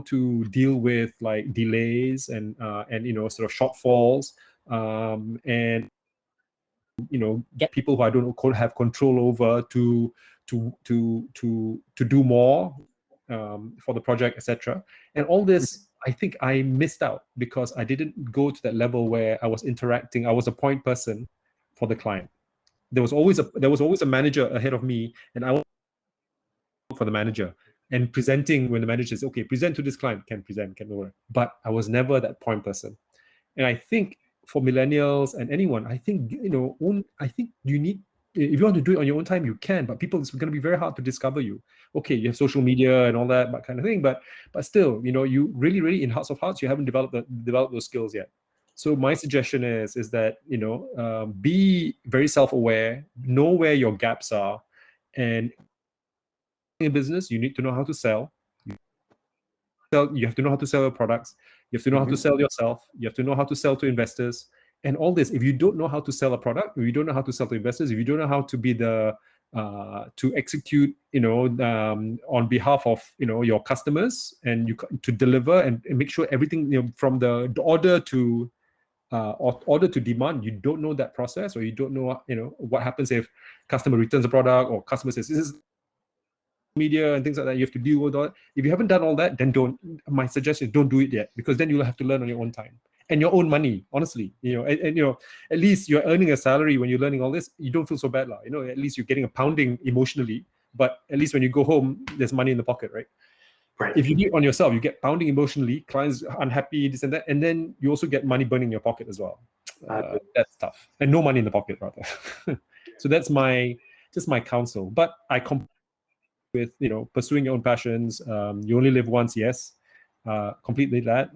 to deal with like delays and sort of shortfalls and get people who I don't have control over to do more. For the project, etc. And all this, I think I missed out because I didn't go to that level where I was interacting. I was a point person for the client. There was always a manager ahead of me, and I was for the manager and presenting when the manager says, "Okay, present to this client." Can present, can over. But I was never that point person. And I think for millennials and anyone, I think you need. If you want to do it on your own time, you can, but it's going to be very hard to discover you. Okay, you have social media and all that kind of thing, but still, you really in hearts of hearts, you haven't developed those skills yet. So my suggestion is that be very self-aware, know where your gaps are, and in business, you need to know how to sell. You have to know how to sell your products. You have to know how to sell yourself. You have to know how to sell to investors. And all this, if you don't know how to sell a product, if you don't know how to sell to investors, if you don't know how to be to execute, on behalf of your customers, and to deliver and make sure everything, from the order to demand, you don't know that process, or you don't know what happens if customer returns a product, or customer says this is media and things like that. You have to deal with all that. If you haven't done all that, then my suggestion is don't do it yet, because then you'll have to learn on your own time. And your own money, honestly, and at least you're earning a salary when you're learning all this. You don't feel so bad, at least you're getting a pounding emotionally, but at least when you go home, there's money in the pocket, right? Right. If you do it on yourself, you get pounding emotionally, clients unhappy, this and that, and then you also get money burning in your pocket as well. That's tough, and no money in the pocket rather. So that's just my counsel. But I with pursuing your own passions. You only live once, yes. Completely that,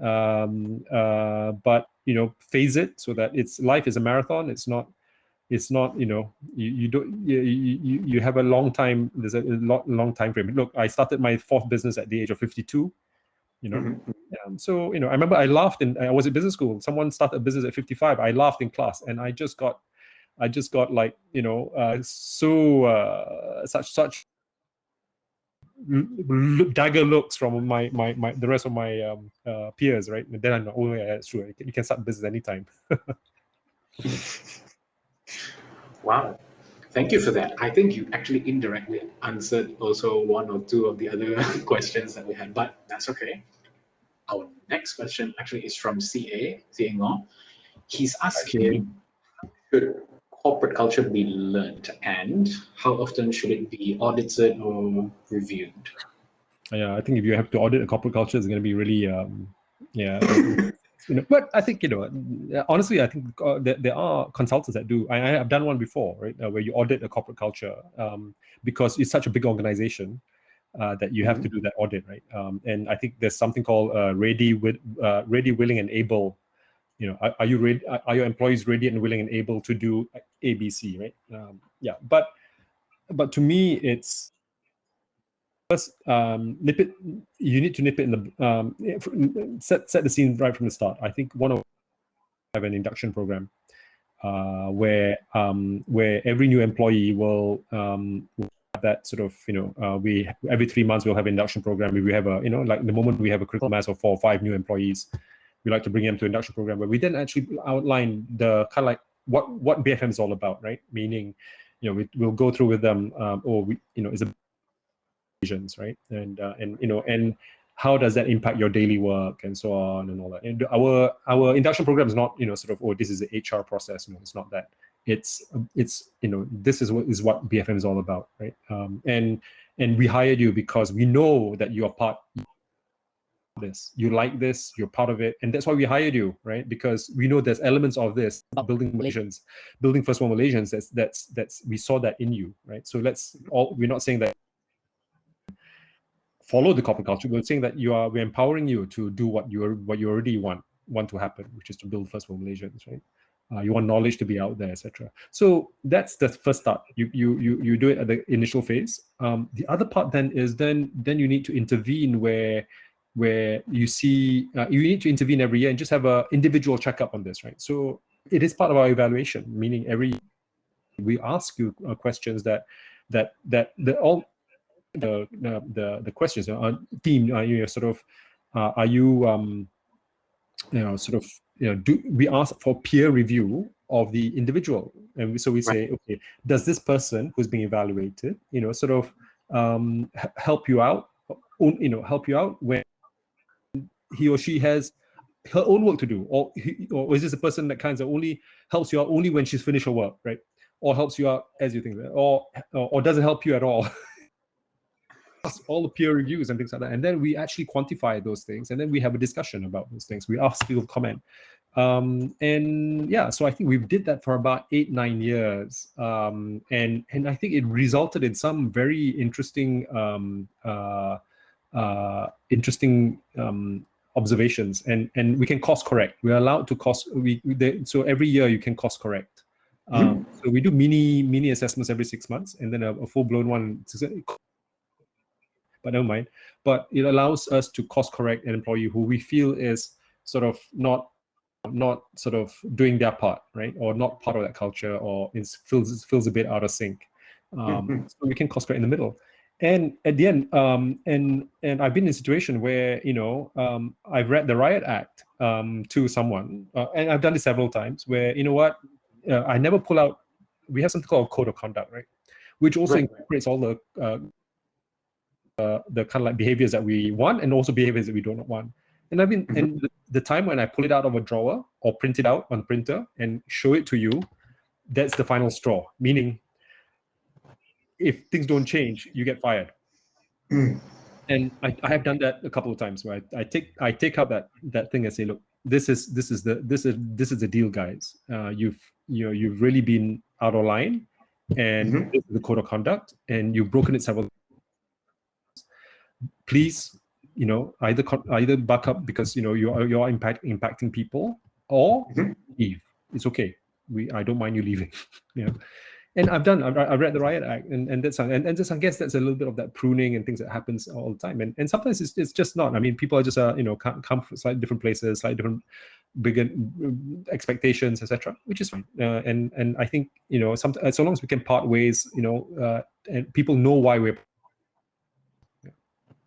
but phase it so that life is a marathon. It's not you don't you have a long time. There's a long time frame. Look, I started my fourth business at the age of 52. So I remember I laughed, and I was at business school. Someone started a business at 55. I laughed in class, and I just got like such dagger looks from my the rest of my peers, right? And then I know, oh yeah, that's true. You can start business anytime. Wow. Thank you for that. I think you actually indirectly answered also one or two of the other questions that we had, but that's okay. Our next question actually is from CA Ngo. He's asking, should corporate culture be learned, and how often should it be audited or reviewed? Yeah, I think if you have to audit a corporate culture, it's going to be really, But I think honestly, I think there are consultants that do. I have done one before, right, where you audit a corporate culture because it's such a big organization that you have to do that audit, right? And I think there's something called ready, willing, and able. Are you ready? Are your employees ready and willing and able to do ABC, right? But to me, it's first nip it. You need to nip it in the set the scene right from the start. I think have an induction program where every new employee will have that sort of we every 3 months we'll have an induction program. If we have a like the moment we have a critical mass of 4 or 5 new employees, we like to bring them to induction program where we then actually outline the kind of like what BFM is all about, right? Meaning, we'll go through with them, is a visions, right? And how does that impact your daily work and so on and all that. And our induction program is not sort of this is the HR process. No, it's not that. It's this is what BFM is all about, right? And we hired you because we know that you are part this, you like this, you're part of it, and that's why we hired you, right? Because we know there's elements of this building Malaysians, building first world Malaysians. That's we saw that in you, right? So we're not saying that follow the corporate culture. We're saying that we're empowering you to do what you already want to happen, which is to build first world Malaysians, right? You want knowledge to be out there, etc. So that's the first start. You do it at the initial phase. The other part then is then you need to intervene where you see you need to intervene every year and just have a individual checkup on this, right? So it is part of our evaluation, meaning every year we ask you questions that all the questions team are you do we ask for peer review of the individual, and so we say, okay, does this person who's being evaluated help you out when he or she has her own work to do, or is this a person that kind of only helps you out only when she's finished her work, right? Or helps you out as you think, or doesn't help you at all. All the peer reviews and things like that, and then we actually quantify those things, and then we have a discussion about those things. We ask people to comment, so I think we did that for about 8-9 years, and I think it resulted in some very interesting observations, and we can course correct. We're allowed to so every year you can course correct. So we do mini assessments every 6 months, and then a full-blown one. But never mind. But it allows us to course correct an employee who we feel is sort of not sort of doing their part, right, or not part of that culture, or feels a bit out of sync. So we can course correct in the middle. And at the end, and I've been in a situation where I've read the Riot Act to someone, and I've done this several times. Where I never pull out. We have something called a code of conduct, right, which also incorporates all the kind of like behaviors that we want and also behaviors that we don't want. And I've been and the time when I pull it out of a drawer or print it out on printer and show it to you, that's the final straw. Meaning, if things don't change, you get fired. And I have done that a couple of times where I take out that thing and say, look, this is the deal, guys. You've really been out of line, and this is the code of conduct, and you've broken it several. Please, either back up because you're impacting people, or leave. It's okay. I don't mind you leaving. And I've read the Riot Act, and that's I guess that's a little bit of that pruning and things that happens all the time. And sometimes it's just not. I mean, people are just come from slightly different places, slightly different bigger expectations, etc., which is fine. And I think so long as we can part ways, and people know why we're.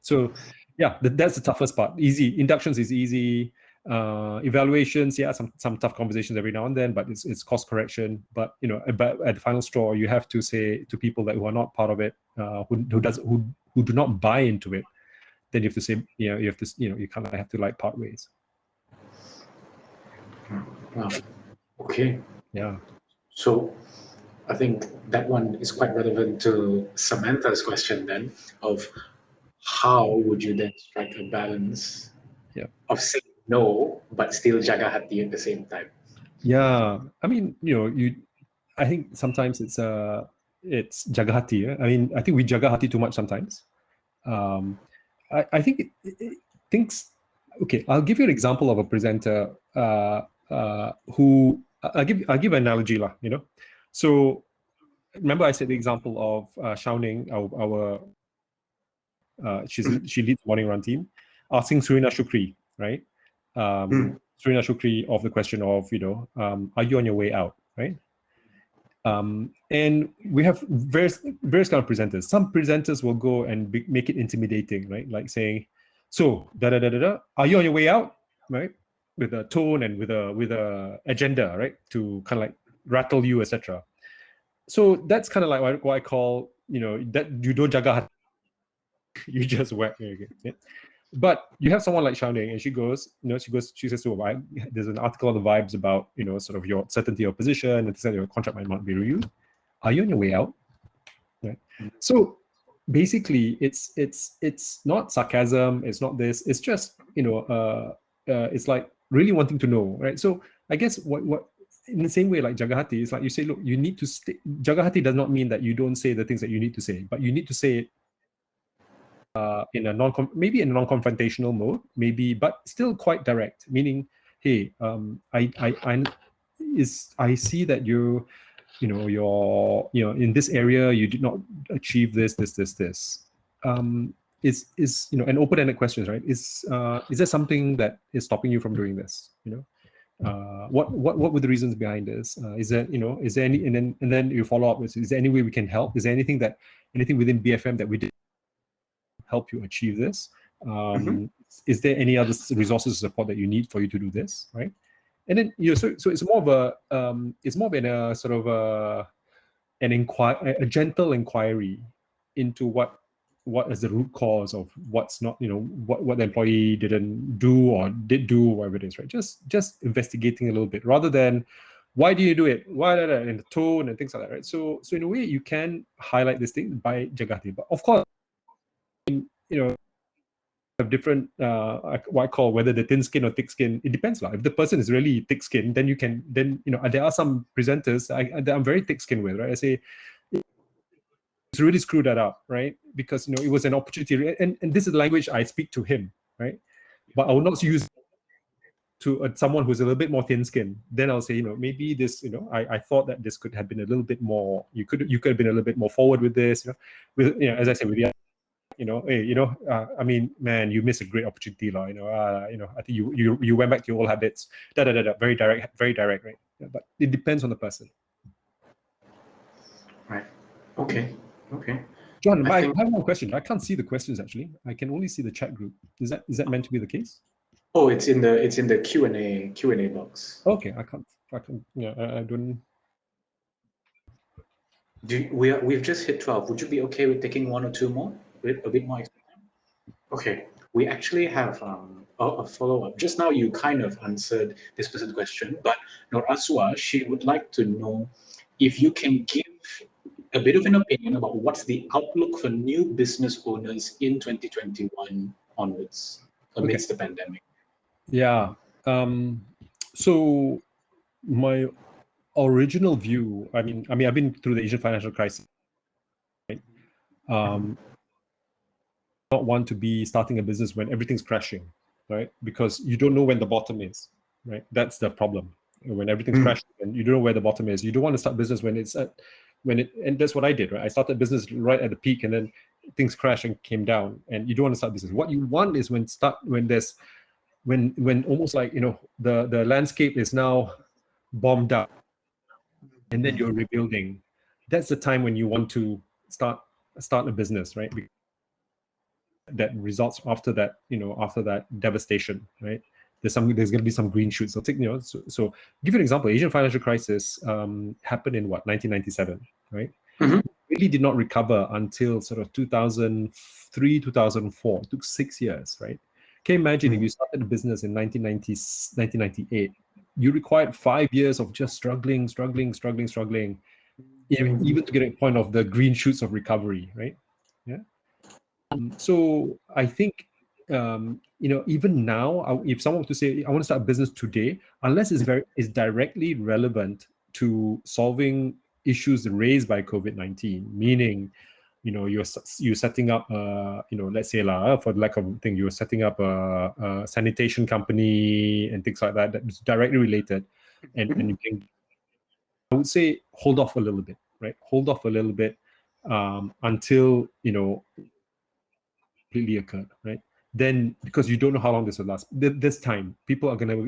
So yeah, that's the toughest part. Easy inductions is easy. Evaluations, yeah, some tough conversations every now and then, but it's course correction. But but at the final straw, you have to say to people that who are not part of it, who do not buy into it, then you have to say, you kind of have to like part ways. Wow. Okay. Yeah. So I think that one is quite relevant to Samantha's question then of how would you then strike a balance of saying no but still jaga hati at the same time? Yeah, I mean, I think sometimes it's jaga hati. I mean, I think we jaga hati too much sometimes. I think things. Okay, I'll give you an example of a presenter who I'll give an analogy lah. So remember I said the example of Xiaoning, our she leads the morning run team, asking Surina Shukri, right? Surina Shukri of the question of, are you on your way out, right? And we have various kind of presenters. Some presenters will go and make it intimidating, right? Like saying, so are you on your way out, right? With a tone and with a agenda, right? To kind of like rattle you, etc. So that's kind of like what I call, that you don't jaga, you just whack. Yeah. But you have someone like Xiaoning, and she goes, she says, there's an article on the vibes about, sort of your certainty of position, and your contract might not be renewed. Are you on your way out? Right. So basically, it's not sarcasm. It's not this. It's just, it's like really wanting to know, right? So I guess what in the same way, like Jagahati, it's like you say, look, you need to stay. Jagahati does not mean that you don't say the things that you need to say, but you need to say it in a maybe in a non-confrontational mode, maybe, but still quite direct. Meaning, hey, I see that you're in this area you did not achieve this. Is an open-ended questions, right? Is there something that is stopping you from doing this? What were the reasons behind this? Is there any, and then you follow up with, is there any way we can help? Is there anything within BFM that we did help you achieve this? Is there any other resources support that you need for you to do this, right? And then so it's more of a sort of a gentle inquiry into what is the root cause of what's not, what the employee didn't do or did do, whatever it is, right? Just investigating a little bit rather than why do you do it, why and the tone and things like that, right? So in a way you can highlight this thing by Jagati, but of course, have different what I call whether they're thin skin or thick skin. It depends. If the person is really thick skin, then you can there are some presenters that I'm very thick skinned with, right? I say it's really screwed that up, right? Because it was an opportunity, and this is the language I speak to him, right? But I will not use to someone who's a little bit more thin skinned. Then I'll say, maybe this, I thought that this could have been a little bit more. You could have been a little bit more forward with this, with as I said with the. Hey, I mean, man, you missed a great opportunity, I think you went back to your old habits. Very direct, right? Yeah, but it depends on the person. Right. Okay. John, I have one question. I can't see the questions actually. I can only see the chat group. Is that meant to be the case? Oh, it's in the Q&A box. Okay, I can't. Yeah, I don't. We've just hit 12. Would you be okay with taking one or two more? With a bit more extra time? Okay, we actually have a follow-up. Just now you kind of answered this person's question, but Nur Aswa, she would like to know if you can give a bit of an opinion about what's the outlook for new business owners in 2021 onwards amidst the pandemic. Yeah. So my original view, I mean, I've been through the Asian financial crisis, right? Not want to be starting a business when everything's crashing, right? Because you don't know when the bottom is, right? That's the problem. When everything's crashing and you don't know where the bottom is, you don't want to start business when and that's what I did, right? I started business right at the peak, and then things crashed and came down, and you don't want to start business. What you want is when almost like the landscape is now bombed out, and then you're rebuilding. That's the time when you want to start a business, right? that results after that, after that devastation, right? There's going to be some green shoots. So give you an example. Asian financial crisis happened in 1997, right? Mhm. Really did not recover until sort of 2003, 2004. It took 6 years, right? Can you imagine if you started a business in 1998, you required 5 years of just struggling, even to get a point of the green shoots of recovery, right? Yeah. So I think, even now, if someone were to say, I want to start a business today, unless it's directly relevant to solving issues raised by COVID-19, meaning, you're setting up, let's say, for the lack of a thing, you're setting up a sanitation company and things like that is directly related, and you can, I would say, hold off a little bit, right? Hold off a little bit until completely occurred, right? Then, because you don't know how long this will last, this time people are going to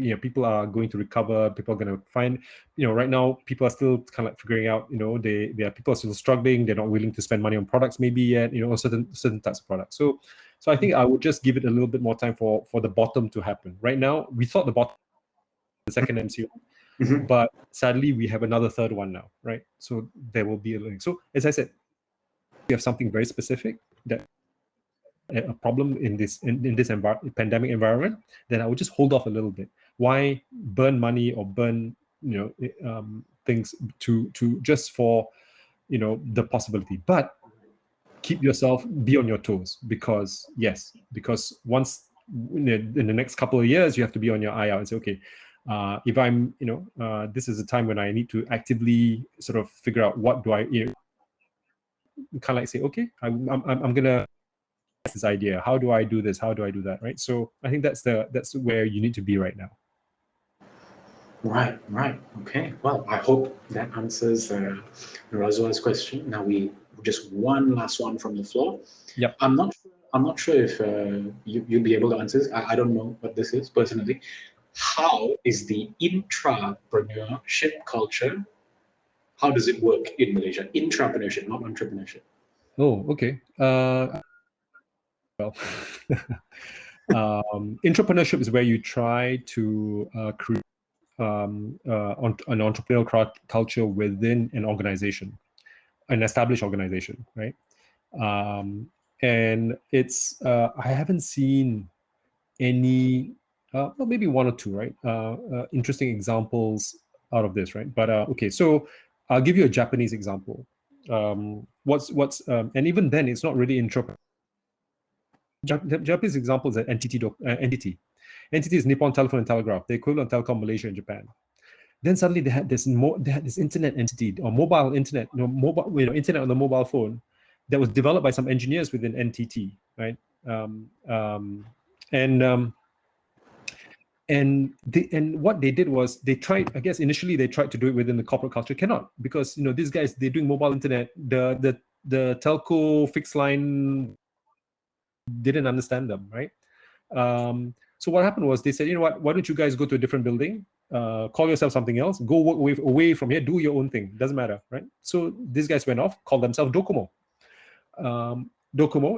recover. People are going to find, right now people are still kind of figuring out, people are still struggling. They're not willing to spend money on products maybe yet, certain types of products. So I think I would just give it a little bit more time for the bottom to happen. Right now, we thought the bottom, the second MCO, but sadly we have another third one now, right? So there will be a link. So as I said, we have something very specific that a problem in this pandemic environment, then I would just hold off a little bit. Why burn money or burn things to just for the possibility? But keep yourself, be on your toes, because once in the next couple of years you have to be on your eye out and say, okay, if I'm this is a time when I need to actively sort of figure out what do I kind of like say, okay, I'm gonna this idea, how do I do this, how do I do that, right? So I think that's where you need to be right now. Right. Okay. Well, I hope that answers Razwa's question. Now we just one last one from the floor. Yep. I'm not sure if you'll be able to answer this. I don't know what this is personally. How is the intrapreneurship culture? How does it work in Malaysia? Intrapreneurship, not entrepreneurship. Oh, okay. Intrapreneurship is where you try to create an entrepreneurial culture within an organization, an established organization, right? And it's I haven't seen any, well, maybe one or two, right? Interesting examples out of this, right? But okay, so I'll give you a Japanese example. And even then, it's not really intrapreneurship. Japanese example is an entity. Entity is Nippon Telephone and Telegraph, the equivalent of Telecom Malaysia and Japan. Then suddenly they had this internet entity, or mobile internet, internet on the mobile phone, that was developed by some engineers within NTT, right? And what they did was they tried. I guess initially they tried to do it within the corporate culture. Cannot, because these guys, they're doing mobile internet. The telco fixed line didn't understand them, right? So what happened was they said, you know what? Why don't you guys go to a different building? Call yourself something else. Go work away from here. Do your own thing. Doesn't matter, right? So these guys went off, called themselves Docomo.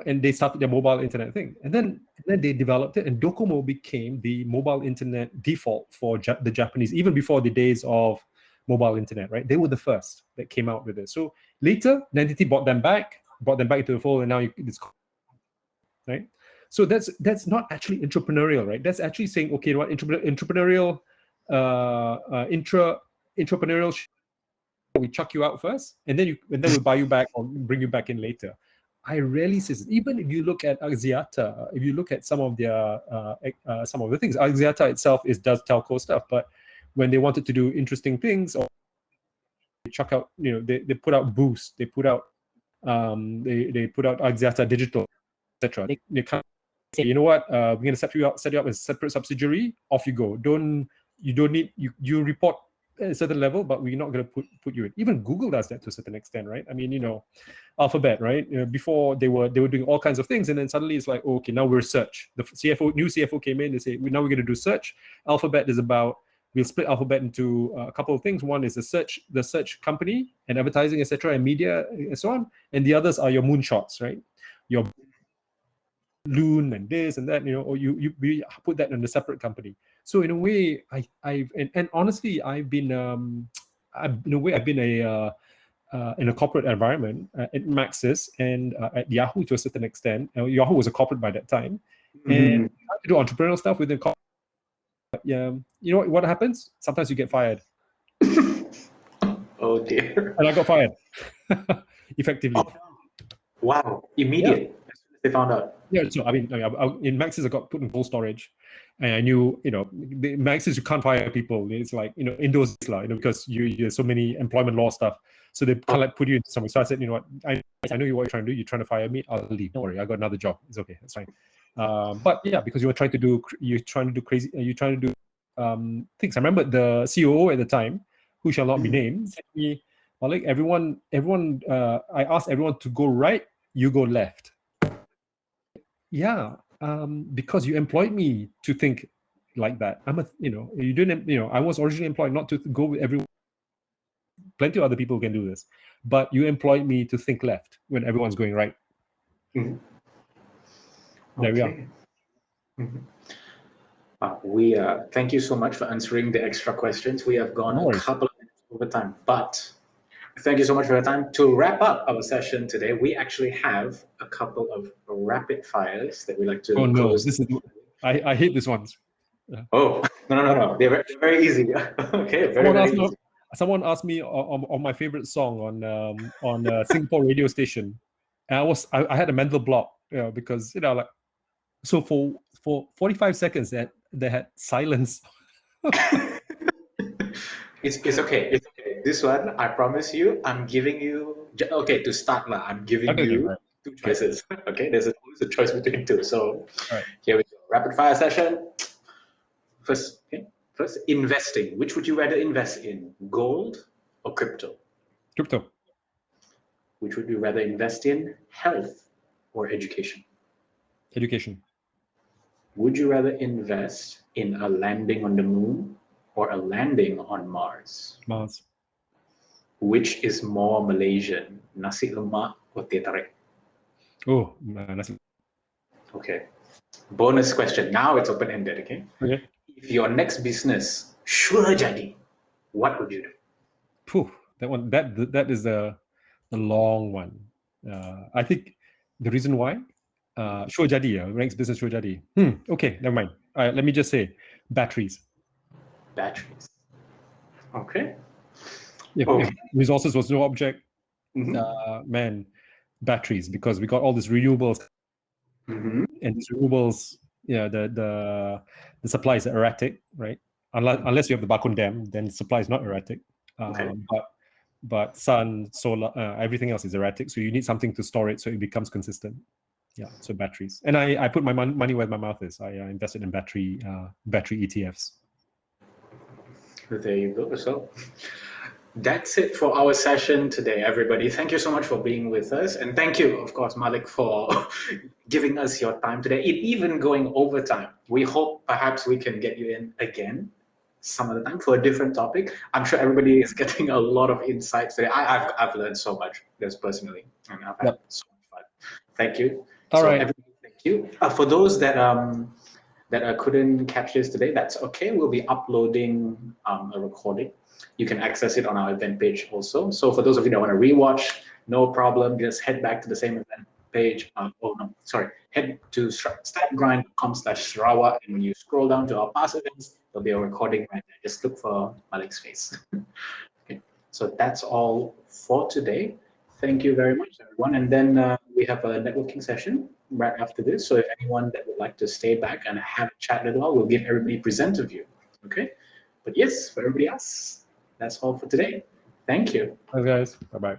And they started their mobile internet thing. And then they developed it, and Docomo became the mobile internet default for the Japanese, even before the days of mobile internet, right? They were the first that came out with it. So later, NTT brought them back into the fold, and now it's right. So that's not actually entrepreneurial, right? That's actually saying, okay, what entrepreneurial, intrapreneurial. We chuck you out first, and then we'll buy you back or bring you back in later. I rarely see this. Even if you look at Axiata, if you look at some of the things, Axiata itself does telco stuff, but when they wanted to do interesting things, or they chuck out, they put out Boost, they put out Axiata Digital, etc. They kind of say, you know what, we're going to set you up as a separate subsidiary. Off you go. You don't need you report at a certain level, but we're not going to put you in. Even Google does that to a certain extent, right? I mean, Alphabet, right? Before they were doing all kinds of things, and then suddenly it's like, okay, now we're search. The new CFO came in. They say, now we're going to do search. Alphabet is about, we'll split Alphabet into a couple of things. One is the search company and advertising, etc., and media and so on. And the others are your moonshots, right? loan and this and that, or we put that in a separate company. So in a way, and honestly, I've been in a corporate environment at Maxis and at Yahoo to a certain extent. Yahoo was a corporate by that time, and I had to do entrepreneurial stuff within corporate. Yeah, what happens? Sometimes you get fired. Oh dear. And I got fired effectively. Oh, wow, immediate. As soon as they found out. Yeah, so I mean, in Maxis, I got put in cold storage, and I knew, the Maxis, you can't fire people. It's like, indoors, because there's so many employment law stuff. So they kind of like put you into something. So I said, what, I know what you're trying to do. You're trying to fire me. I'll leave. Don't worry, I got another job. It's okay. It's fine. But yeah, because you're trying to do things. I remember the COO at the time, who shall not be named, said to me, Malek, everyone, I asked everyone to go right, you go left. Yeah, because you employed me to think like that. You didn't, I was originally employed not to go with everyone. Plenty of other people can do this, but you employed me to think left when everyone's going right. Mm-hmm. There we are. Mm-hmm. Thank you so much for answering the extra questions. We have gone a couple of minutes over time, but thank you so much for your time. To wrap up our session today, we actually have a couple of rapid fires that we like to close. I hate these ones. Yeah. Oh, no. They're very easy. Okay, very easy. Someone asked me on my favorite song on a Singapore radio station, and I had a mental block, because so for 45 seconds they had silence. It's okay. It's okay. This one, I promise you, I'm giving you to start. I'm giving you two choices. Okay, there's always a choice between two. So here we go. Rapid fire session. First, investing. Which would you rather invest in, gold or crypto? Crypto. Which would you rather invest in, health or education? Education. Would you rather invest in a landing on the moon or a landing on Mars? Mars. Which is more Malaysian, nasi lemak or teh tarik? Oh, nasi. Okay. Bonus question. Now it's open-ended, okay? Okay. If your next business sure jadi, what would you do? Phew, that is the long one. I think the reason why, sure jadi, next business sure jadi. Okay, never mind. Let me just say, batteries. Batteries. Okay. If resources was no object, man, batteries, because we got all these renewables, and these renewables, the supply is erratic, right? Unless you have the Bakun Dam, then supply is not erratic. But sun, solar, everything else is erratic. So you need something to store it so it becomes consistent. Yeah, so batteries. And I put my money where my mouth is. I invested in battery ETFs. There you go. So that's it for our session today, everybody. Thank you so much for being with us. And thank you, of course, Malek, for giving us your time today, even going overtime. We hope perhaps we can get you in again some other time for a different topic. I'm sure everybody is getting a lot of insights today. I've learned so much, just personally, and I've had so much fun. Thank you. All right. Everybody, thank you. For those that couldn't catch this today, that's okay. We'll be uploading a recording. You can access it on our event page also. So for those of you that want to rewatch, no problem. Just head back to the same event page. Head to startgrind.com/Sarawak, and when you scroll down to our past events, there'll be a recording right there. Just look for Malek's face. Okay. So that's all for today. Thank you very much, everyone. And then we have a networking session right after this. So if anyone that would like to stay back and have a chat as well, we'll give everybody presenter view. Okay. But yes, for everybody else, that's all for today. Thank you. Thanks, guys. Bye-bye.